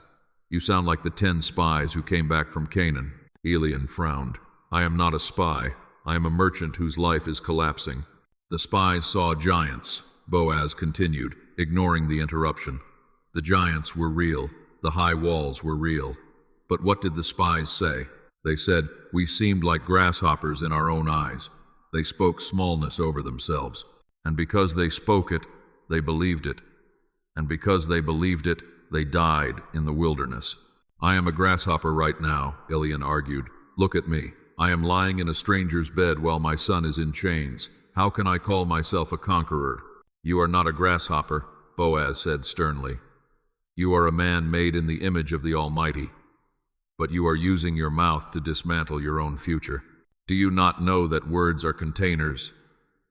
You sound like the 10 spies who came back from Canaan." Elian frowned. "I am not a spy. I am a merchant whose life is collapsing." "The spies saw giants," Boaz continued, ignoring the interruption. "The giants were real. The high walls were real. But what did the spies say? They said, we seemed like grasshoppers in our own eyes. They spoke smallness over themselves. And because they spoke it, they believed it. And because they believed it, they died in the wilderness." "I am a grasshopper right now," Elian argued. "Look at me. I am lying in a stranger's bed while my son is in chains. How can I call myself a conqueror?" "You are not a grasshopper," Boaz said sternly. "You are a man made in the image of the Almighty. But you are using your mouth to dismantle your own future. Do you not know that words are containers?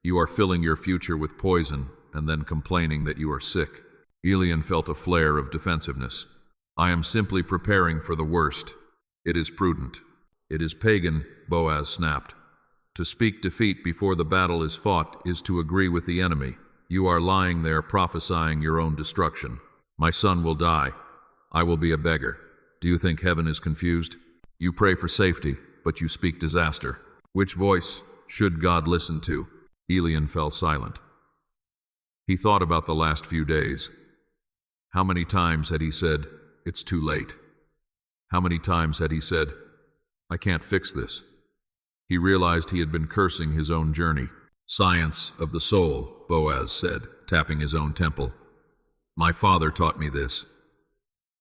You are filling your future with poison and then complaining that you are sick." Elian felt a flare of defensiveness. "I am simply preparing for the worst. It is prudent." "It is pagan," Boaz snapped. "To speak defeat before the battle is fought is to agree with the enemy. You are lying there prophesying your own destruction. My son will die. I will be a beggar. Do you think heaven is confused? You pray for safety, but you speak disaster. Which voice should God listen to?" Elian fell silent. He thought about the last few days. How many times had he said, "It's too late"? How many times had he said, "I can't fix this"? He realized he had been cursing his own journey. "Science of the soul," Boaz said, tapping his own temple. "My father taught me this.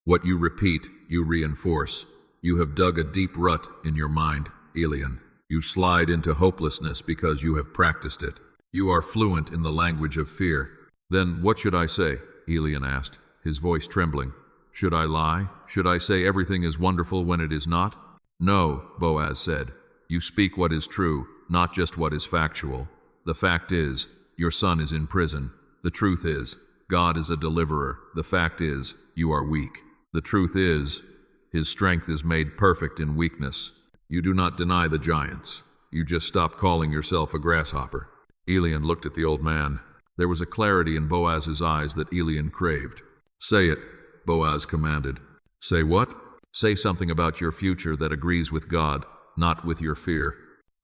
What you repeat, you reinforce. You have dug a deep rut in your mind, Elian. You slide into hopelessness because you have practiced it. You are fluent in the language of fear. Then what should I say? Elian asked, his voice trembling. Should I lie? Should I say everything is wonderful when it is not? No, Boaz said. You speak what is true, not just what is factual. The fact is, your son is in prison. The truth is, God is a deliverer. The fact is, you are weak. The truth is, his strength is made perfect in weakness. You do not deny the giants. You just stop calling yourself a grasshopper. Elian looked at the old man. There was a clarity in Boaz's eyes that Elian craved. Say it, Boaz commanded. Say what? Say something about your future that agrees with God, not with your fear.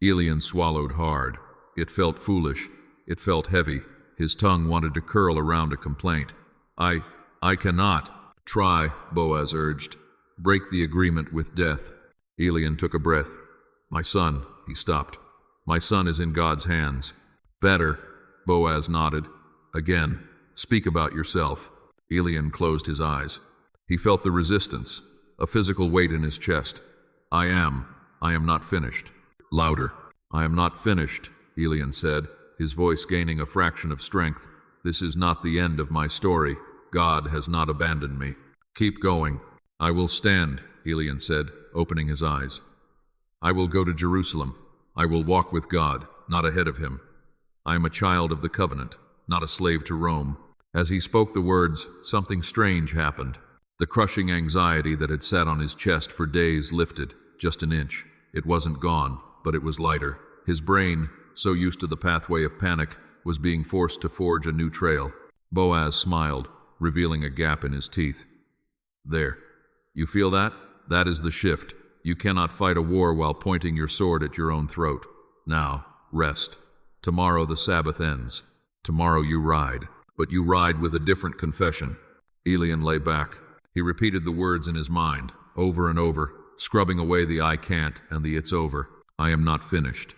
Elian swallowed hard. It felt foolish. It felt heavy. His tongue wanted to curl around a complaint. I cannot. Try, Boaz urged. Break the agreement with death. Elian took a breath. My son, he stopped. My son is in God's hands. Better, Boaz nodded. Again, speak about yourself. Elian closed his eyes. He felt the resistance, a physical weight in his chest. I am not finished. Louder. I am not finished, Elian said, his voice gaining a fraction of strength. This is not the end of my story. God has not abandoned me. Keep going. I will stand, Elian said, opening his eyes. I will go to Jerusalem. I will walk with God, not ahead of him. I am a child of the covenant, not a slave to Rome. As he spoke the words, something strange happened. The crushing anxiety that had sat on his chest for days lifted, just an inch. It wasn't gone, but it was lighter. His brain, so used to the pathway of panic, was being forced to forge a new trail. Boaz smiled, revealing a gap in his teeth. There. You feel that? That is the shift. You cannot fight a war while pointing your sword at your own throat. Now, rest. Tomorrow the Sabbath ends. Tomorrow you ride. But you ride with a different confession. Elian lay back. He repeated the words in his mind, over and over, scrubbing away the I can't and the it's over. I am not finished.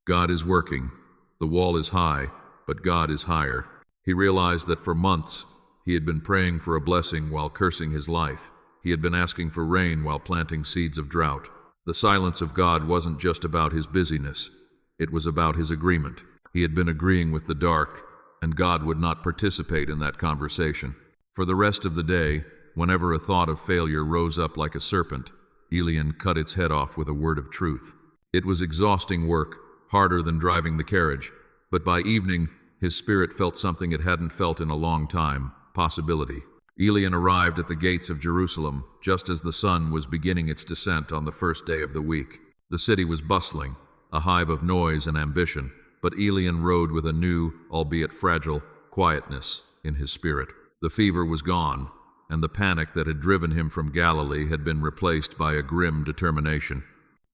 God is working. The wall is high, but God is higher. He realized that for months he had been praying for a blessing while cursing his life. He had been asking for rain while planting seeds of drought. The silence of God wasn't just about his busyness. It was about his agreement. He had been agreeing with the dark, and God would not participate in that conversation. For the rest of the day, whenever a thought of failure rose up like a serpent, Elian cut its head off with a word of truth. It was exhausting work, harder than driving the carriage, but by evening, his spirit felt something it hadn't felt in a long time, possibility. Elian arrived at the gates of Jerusalem just as the sun was beginning its descent on the first day of the week. The city was bustling, a hive of noise and ambition, but Elian rode with a new, albeit fragile, quietness in his spirit. The fever was gone, and the panic that had driven him from Galilee had been replaced by a grim determination.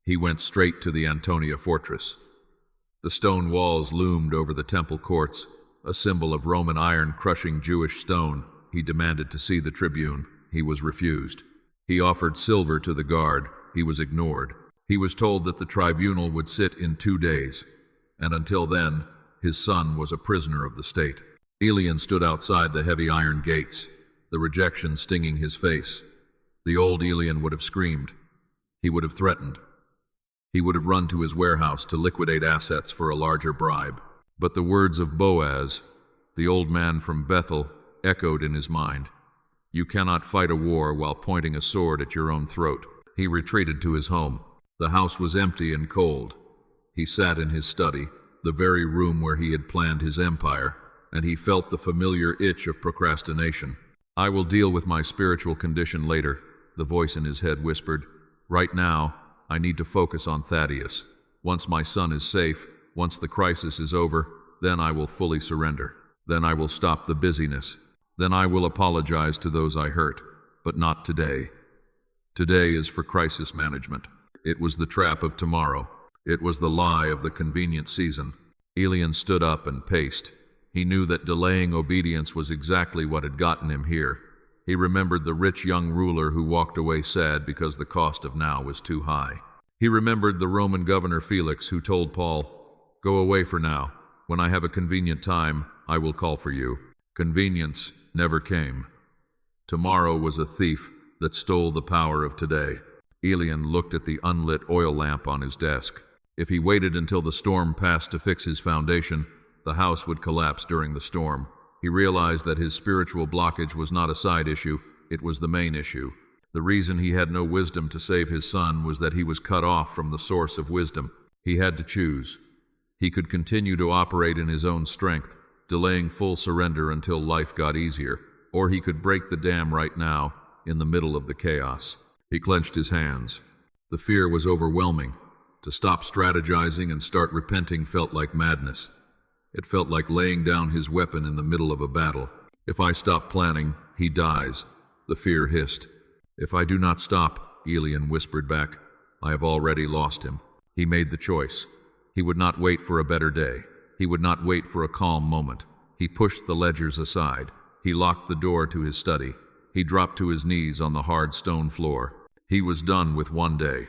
He went straight to the Antonia fortress. The stone walls loomed over the temple courts, a symbol of Roman iron crushing Jewish stone. He demanded to see the tribune. He was refused. He offered silver to the guard. He was ignored. He was told that the tribunal would sit in 2 days, and until then, his son was a prisoner of the state. Elian stood outside the heavy iron gates, the rejection stinging his face. The old Elian would have screamed. He would have threatened. He would have run to his warehouse to liquidate assets for a larger bribe. But the words of Boaz, the old man from Bethel, echoed in his mind. You cannot fight a war while pointing a sword at your own throat. He retreated to his home. The house was empty and cold. He sat in his study, the very room where he had planned his empire, and he felt the familiar itch of procrastination. I will deal with my spiritual condition later, the voice in his head whispered. Right now, I need to focus on Thaddeus. Once my son is safe, once the crisis is over, then I will fully surrender. Then I will stop the busyness. Then I will apologize to those I hurt, but not today. Today is for crisis management. It was the trap of tomorrow. It was the lie of the convenient season. Elian stood up and paced. He knew that delaying obedience was exactly what had gotten him here. He remembered the rich young ruler who walked away sad because the cost of now was too high. He remembered the Roman governor Felix who told Paul, "Go away for now. When I have a convenient time, I will call for you." Convenience never came. Tomorrow was a thief that stole the power of today. Elian looked at the unlit oil lamp on his desk. If he waited until the storm passed to fix his foundation, the house would collapse during the storm. He realized that his spiritual blockage was not a side issue, it was the main issue. The reason he had no wisdom to save his son was that he was cut off from the source of wisdom. He had to choose. He could continue to operate in his own strength, delaying full surrender until life got easier, or he could break the dam right now, in the middle of the chaos. He clenched his hands. The fear was overwhelming. To stop strategizing and start repenting felt like madness. It felt like laying down his weapon in the middle of a battle. If I stop planning, he dies, the fear hissed. If I do not stop, Elian whispered back, I have already lost him. He made the choice. He would not wait for a better day. He would not wait for a calm moment. He pushed the ledgers aside. He locked the door to his study. He dropped to his knees on the hard stone floor. He was done with one day.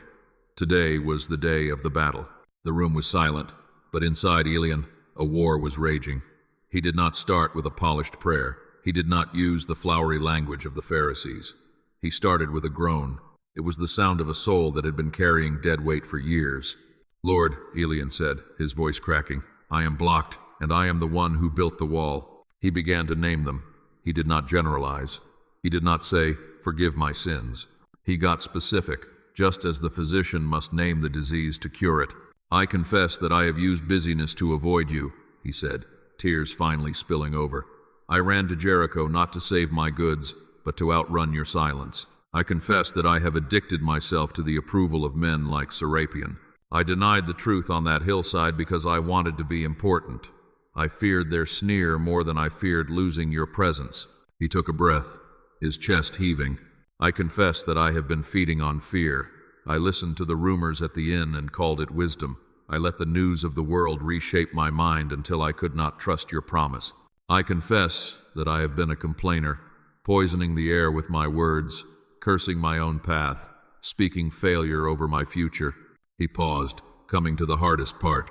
Today was the day of the battle. The room was silent, but inside Elian, a war was raging. He did not start with a polished prayer. He did not use the flowery language of the Pharisees. He started with a groan. It was the sound of a soul that had been carrying dead weight for years. Lord, Elian said, his voice cracking, I am blocked, and I am the one who built the wall. He began to name them. He did not generalize. He did not say, forgive my sins. He got specific, just as the physician must name the disease to cure it. I confess that I have used busyness to avoid you, he said, tears finally spilling over. I ran to Jericho not to save my goods, but to outrun your silence. I confess that I have addicted myself to the approval of men like Serapion. I denied the truth on that hillside because I wanted to be important. I feared their sneer more than I feared losing your presence. He took a breath, his chest heaving. I confess that I have been feeding on fear. I listened to the rumors at the inn and called it wisdom. I let the news of the world reshape my mind until I could not trust your promise. I confess that I have been a complainer, poisoning the air with my words, cursing my own path, speaking failure over my future. He paused, coming to the hardest part,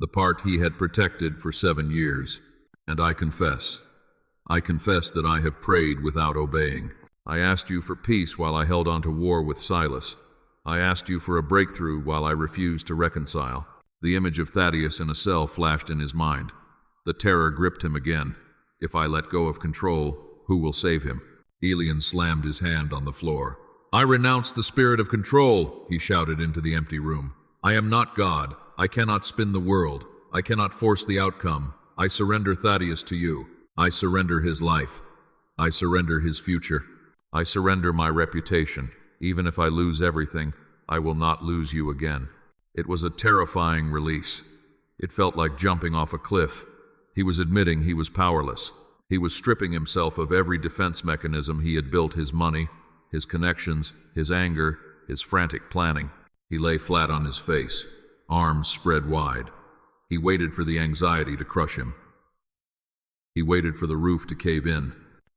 the part he had protected for 7 years. And I confess that I have prayed without obeying. I asked you for peace while I held on to war with Silas. I asked you for a breakthrough while I refused to reconcile. The image of Thaddeus in a cell flashed in his mind. The terror gripped him again. If I let go of control, who will save him? Elian slammed his hand on the floor. I renounce the spirit of control, he shouted into the empty room. I am not God. I cannot spin the world. I cannot force the outcome. I surrender Thaddeus to you. I surrender his life. I surrender his future. I surrender my reputation. Even if I lose everything, I will not lose you again. It was a terrifying release. It felt like jumping off a cliff. He was admitting he was powerless. He was stripping himself of every defense mechanism he had built: his money, his connections, his anger, his frantic planning. He lay flat on his face, arms spread wide. He waited for the anxiety to crush him. He waited for the roof to cave in,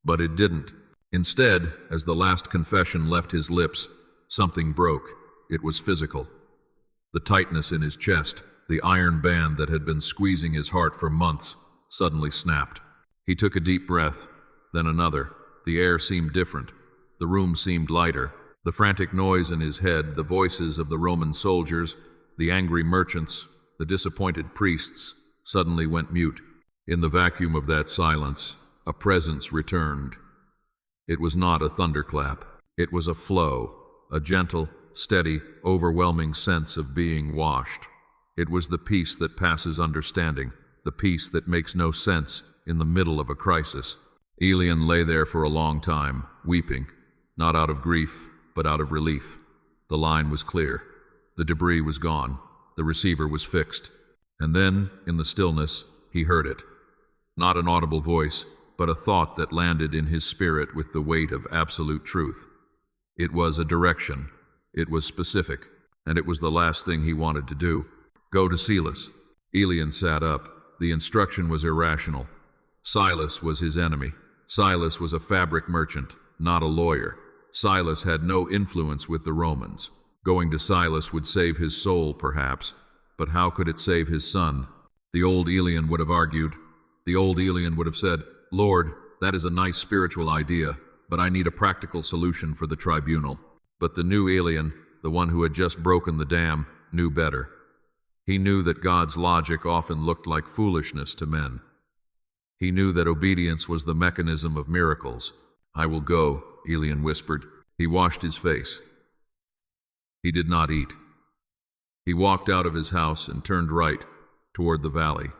but it didn't. Instead, as the last confession left his lips, something broke. It was physical. The tightness in his chest, the iron band that had been squeezing his heart for months, suddenly snapped. He took a deep breath, then another. The air seemed different. The room seemed lighter. The frantic noise in his head, the voices of the Roman soldiers, the angry merchants, the disappointed priests, suddenly went mute. In the vacuum of that silence, a presence returned. It was not a thunderclap. It was a flow, a gentle, steady, overwhelming sense of being washed. It was the peace that passes understanding, the peace that makes no sense in the middle of a crisis. Elian lay there for a long time, weeping, not out of grief, but out of relief. The line was clear. The debris was gone. The receiver was fixed. And then, in the stillness, he heard it. Not an audible voice, but a thought that landed in his spirit with the weight of absolute truth. It was a direction. It was specific. And it was the last thing he wanted to do. Go to Silas. Elian sat up. The instruction was irrational. Silas was his enemy. Silas was a fabric merchant, not a lawyer. Silas had no influence with the Romans. Going to Silas would save his soul, perhaps, but how could it save his son? The old Elian would have argued. The old Elian would have said, Lord, that is a nice spiritual idea, but I need a practical solution for the tribunal. But the new Elian, the one who had just broken the dam, knew better. He knew that God's logic often looked like foolishness to men. He knew that obedience was the mechanism of miracles. "I will go," Elian whispered. He washed his face. He did not eat. He walked out of his house and turned right, toward the valley.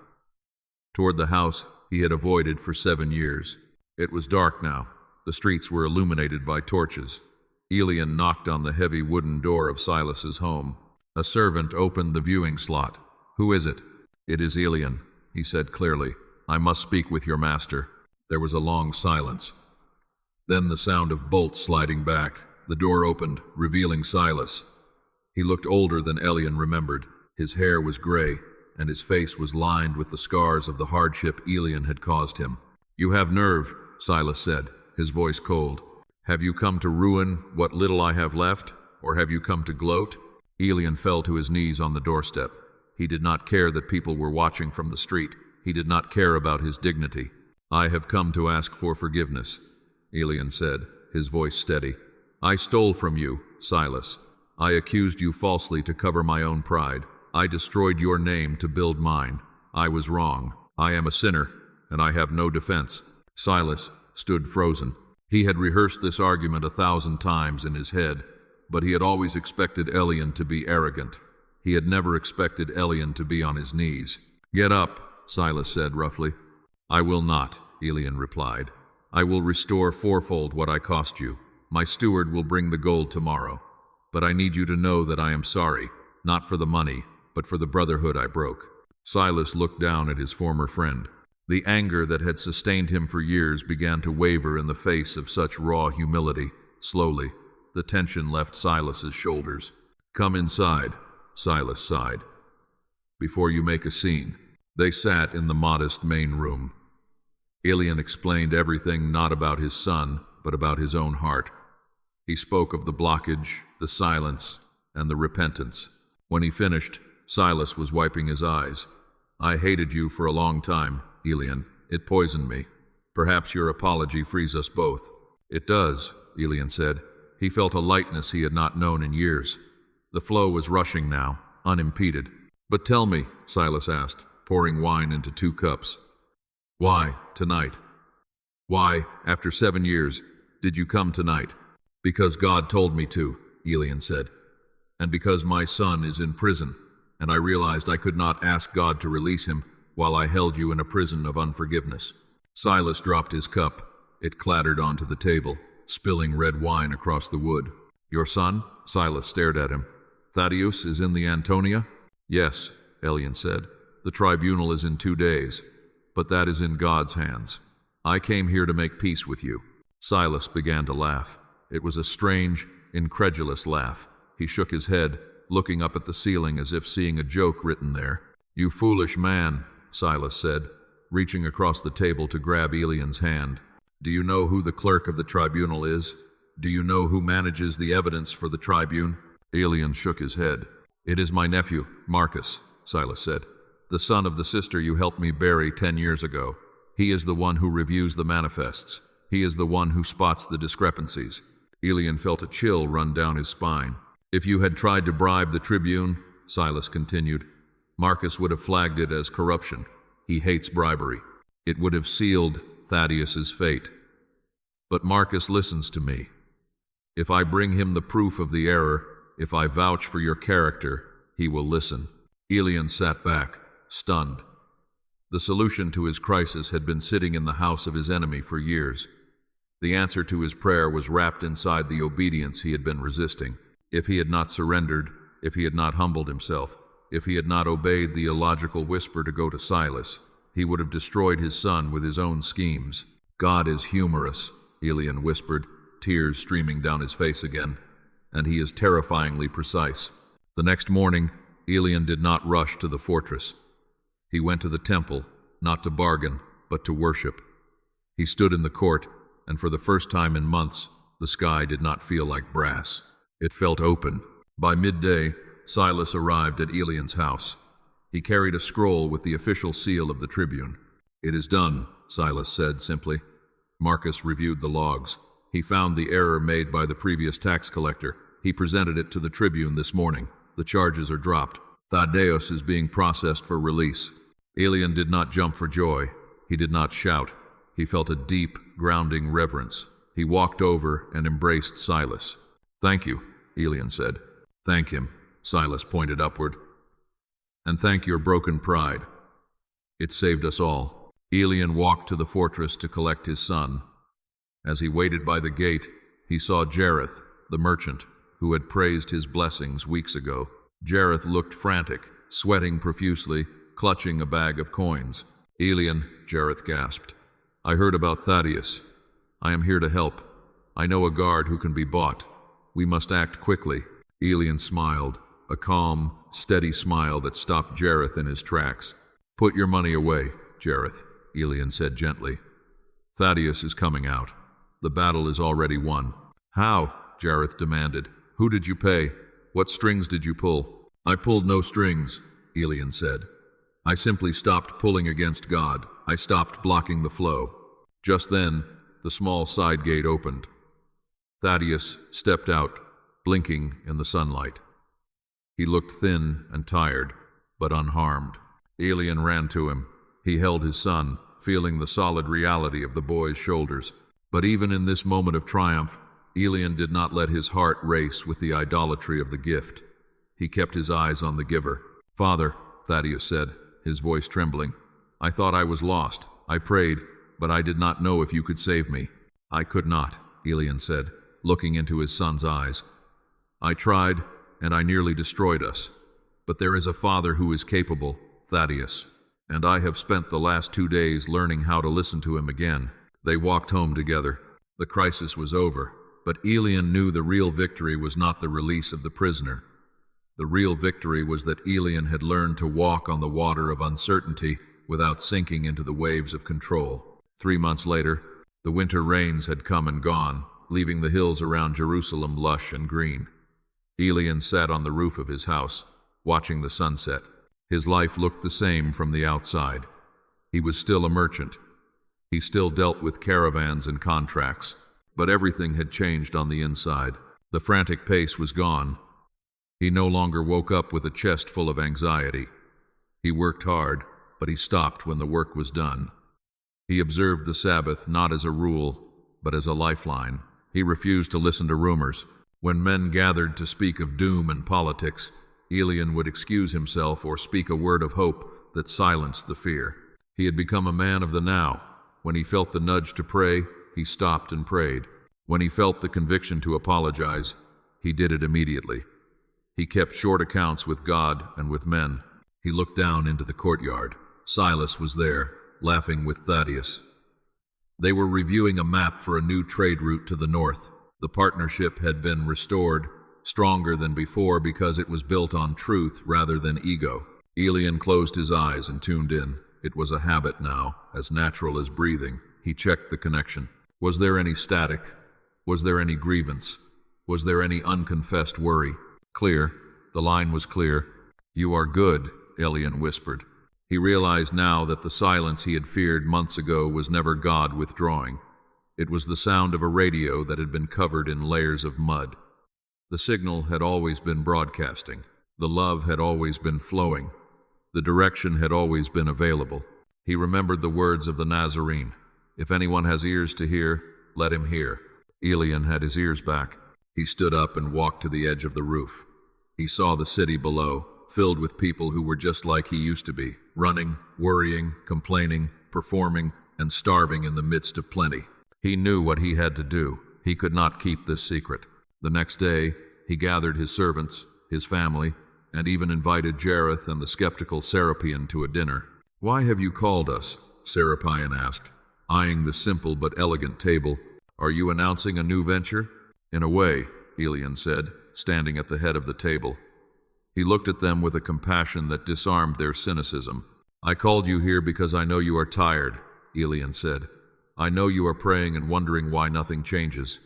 Toward the house he had avoided for 7 years. It was dark now. The streets were illuminated by torches. Elian knocked on the heavy wooden door of Silas's home. A servant opened the viewing slot. "Who is it?" "It is Elian," he said clearly. "I must speak with your master." There was a long silence. Then the sound of bolts sliding back. The door opened, revealing Silas. He looked older than Elian remembered. His hair was gray, and his face was lined with the scars of the hardship Elian had caused him. "You have nerve," Silas said, his voice cold. "Have you come to ruin what little I have left, or have you come to gloat?" Elian fell to his knees on the doorstep. He did not care that people were watching from the street. He did not care about his dignity. "I have come to ask for forgiveness," Elian said, his voice steady. "I stole from you, Silas. I accused you falsely to cover my own pride. I destroyed your name to build mine. I was wrong. I am a sinner, and I have no defense." Silas stood frozen. He had rehearsed this argument 1,000 times in his head, but he had always expected Elian to be arrogant. He had never expected Elian to be on his knees. "Get up," Silas said roughly. "I will not," Elian replied. "I will restore fourfold what I cost you. My steward will bring the gold tomorrow. But I need you to know that I am sorry, not for the money, but for the brotherhood I broke." Silas looked down at his former friend. The anger that had sustained him for years began to waver in the face of such raw humility. Slowly, the tension left Silas's shoulders. "Come inside," Silas sighed, "before you make a scene." They sat in the modest main room. Elian explained everything, not about his son, but about his own heart. He spoke of the blockage, the silence, and the repentance. When he finished, Silas was wiping his eyes. "I hated you for a long time, Elian. It poisoned me. Perhaps your apology frees us both." "It does," Elian said. He felt a lightness he had not known in years. The flow was rushing now, unimpeded. "But tell me," Silas asked, pouring wine into 2 cups. "Why, tonight? Why, after 7 years, did you come tonight?" "Because God told me to," Elian said. "And because my son is in prison, and I realized I could not ask God to release him while I held you in a prison of unforgiveness." Silas dropped his cup. It clattered onto the table, spilling red wine across the wood. "Your son?" Silas stared at him. "Thaddeus is in the Antonia?" "Yes," Elian said. "The tribunal is in 2 days, but that is in God's hands. I came here to make peace with you." Silas began to laugh. It was a strange, incredulous laugh. He shook his head, looking up at the ceiling as if seeing a joke written there. "You foolish man," Silas said, reaching across the table to grab Elian's hand. "Do you know who the clerk of the tribunal is? Do you know who manages the evidence for the tribune?" Elian shook his head. "It is my nephew, Marcus," Silas said, "the son of the sister you helped me bury 10 years ago. He is the one who reviews the manifests. He is the one who spots the discrepancies." Elian felt a chill run down his spine. "If you had tried to bribe the tribune," Silas continued, "Marcus would have flagged it as corruption. He hates bribery. It would have sealed Thaddeus's fate. But Marcus listens to me. If I bring him the proof of the error, if I vouch for your character, he will listen." Elian sat back, stunned. The solution to his crisis had been sitting in the house of his enemy for years. The answer to his prayer was wrapped inside the obedience he had been resisting. If he had not surrendered, if he had not humbled himself, if he had not obeyed the illogical whisper to go to Silas, he would have destroyed his son with his own schemes. "God is humorous," Elian whispered, tears streaming down his face again, "and he is terrifyingly precise." The next morning, Elian did not rush to the fortress. He went to the temple, not to bargain, but to worship. He stood in the court, and for the first time in months, the sky did not feel like brass. It felt open. By midday, Silas arrived at Elian's house. He carried a scroll with the official seal of the tribune. "It is done," Silas said simply. Marcus reviewed the logs. He found the error made by the previous tax collector. He presented it to the tribune this morning. The charges are dropped. Thaddeus is being processed for release. Elian did not jump for joy. He did not shout. He felt a deep, grounding reverence. He walked over and embraced Silas. "Thank you," Elian said. "Thank him," Silas pointed upward. "And thank your broken pride. It saved us all." Elian walked to the fortress to collect his son. As he waited by the gate, he saw Jareth, the merchant, who had praised his blessings weeks ago. Jareth looked frantic, sweating profusely, clutching a bag of coins. "Elian," Jareth gasped, "I heard about Thaddeus. I am here to help. I know a guard who can be bought. We must act quickly." Elian smiled, a calm, steady smile that stopped Jareth in his tracks. "Put your money away, Jareth," Elian said gently. "Thaddeus is coming out. The battle is already won." "How?" Jareth demanded. "Who did you pay? What strings did you pull?" "I pulled no strings," Elian said. "I simply stopped pulling against God. I stopped blocking the flow." Just then, the small side gate opened. Thaddeus stepped out, blinking in the sunlight. He looked thin and tired, but unharmed. Elian ran to him. He held his son, feeling the solid reality of the boy's shoulders. But even in this moment of triumph, Elian did not let his heart race with the idolatry of the gift. He kept his eyes on the giver. "Father," Thaddeus said, his voice trembling, "I thought I was lost. I prayed, but I did not know if you could save me." "I could not," Elian said, looking into his son's eyes. "I tried, and I nearly destroyed us. But there is a Father who is capable, Thaddeus, and I have spent the last 2 days learning how to listen to him again." They walked home together. The crisis was over, but Elian knew the real victory was not the release of the prisoner. The real victory was that Elian had learned to walk on the water of uncertainty without sinking into the waves of control. 3 months later, the winter rains had come and gone, leaving the hills around Jerusalem lush and green. Elian sat on the roof of his house, watching the sunset. His life looked the same from the outside. He was still a merchant. He still dealt with caravans and contracts, but everything had changed on the inside. The frantic pace was gone. He no longer woke up with a chest full of anxiety. He worked hard, but he stopped when the work was done. He observed the Sabbath not as a rule, but as a lifeline. He refused to listen to rumors. When men gathered to speak of doom and politics, Elian would excuse himself or speak a word of hope that silenced the fear. He had become a man of the now. When he felt the nudge to pray, he stopped and prayed. When he felt the conviction to apologize, he did it immediately. He kept short accounts with God and with men. He looked down into the courtyard. Silas was there, laughing with Thaddeus. They were reviewing a map for a new trade route to the north. The partnership had been restored, stronger than before because it was built on truth rather than ego. Elian closed his eyes and tuned in. It was a habit now, as natural as breathing. He checked the connection. Was there any static? Was there any grievance? Was there any unconfessed worry? Clear. The line was clear. "You are good," Elian whispered. He realized now that the silence he had feared months ago was never God withdrawing. It was the sound of a radio that had been covered in layers of mud. The signal had always been broadcasting. The love had always been flowing. The direction had always been available. He remembered the words of the Nazarene. "If anyone has ears to hear, let him hear." Elian had his ears back. He stood up and walked to the edge of the roof. He saw the city below, filled with people who were just like he used to be, running, worrying, complaining, performing, and starving in the midst of plenty. He knew what he had to do. He could not keep this secret. The next day, he gathered his servants, his family, and even invited Jareth and the skeptical Serapion to a dinner. "Why have you called us?" Serapion asked, eyeing the simple but elegant table. "Are you announcing a new venture?" "In a way," Elian said, standing at the head of the table. He looked at them with a compassion that disarmed their cynicism. "I called you here because I know you are tired," Elian said. "I know you are praying and wondering why nothing changes.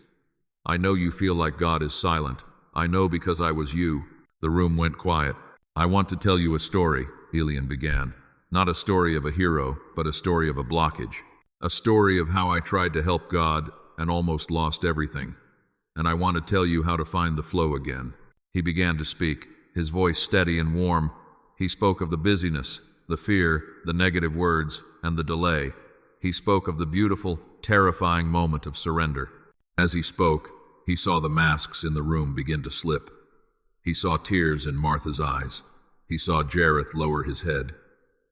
I know you feel like God is silent. I know because I was you." The room went quiet. "I want to tell you a story," Elian began. "Not a story of a hero, but a story of a blockage. A story of how I tried to help God and almost lost everything. And I want to tell you how to find the flow again." He began to speak, his voice steady and warm, He spoke of the busyness, the fear, the negative words, and the delay. He spoke of the beautiful, terrifying moment of surrender. As he spoke, he saw the masks in the room begin to slip. He saw tears in Martha's eyes. He saw Jareth lower his head.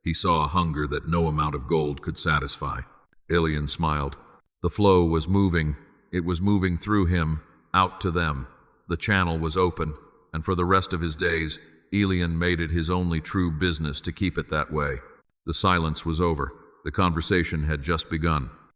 He saw a hunger that no amount of gold could satisfy. Ilian smiled. The flow was moving. It was moving through him, out to them. The channel was open, and for the rest of his days, Ilian made it his only true business to keep it that way. The silence was over. The conversation had just begun.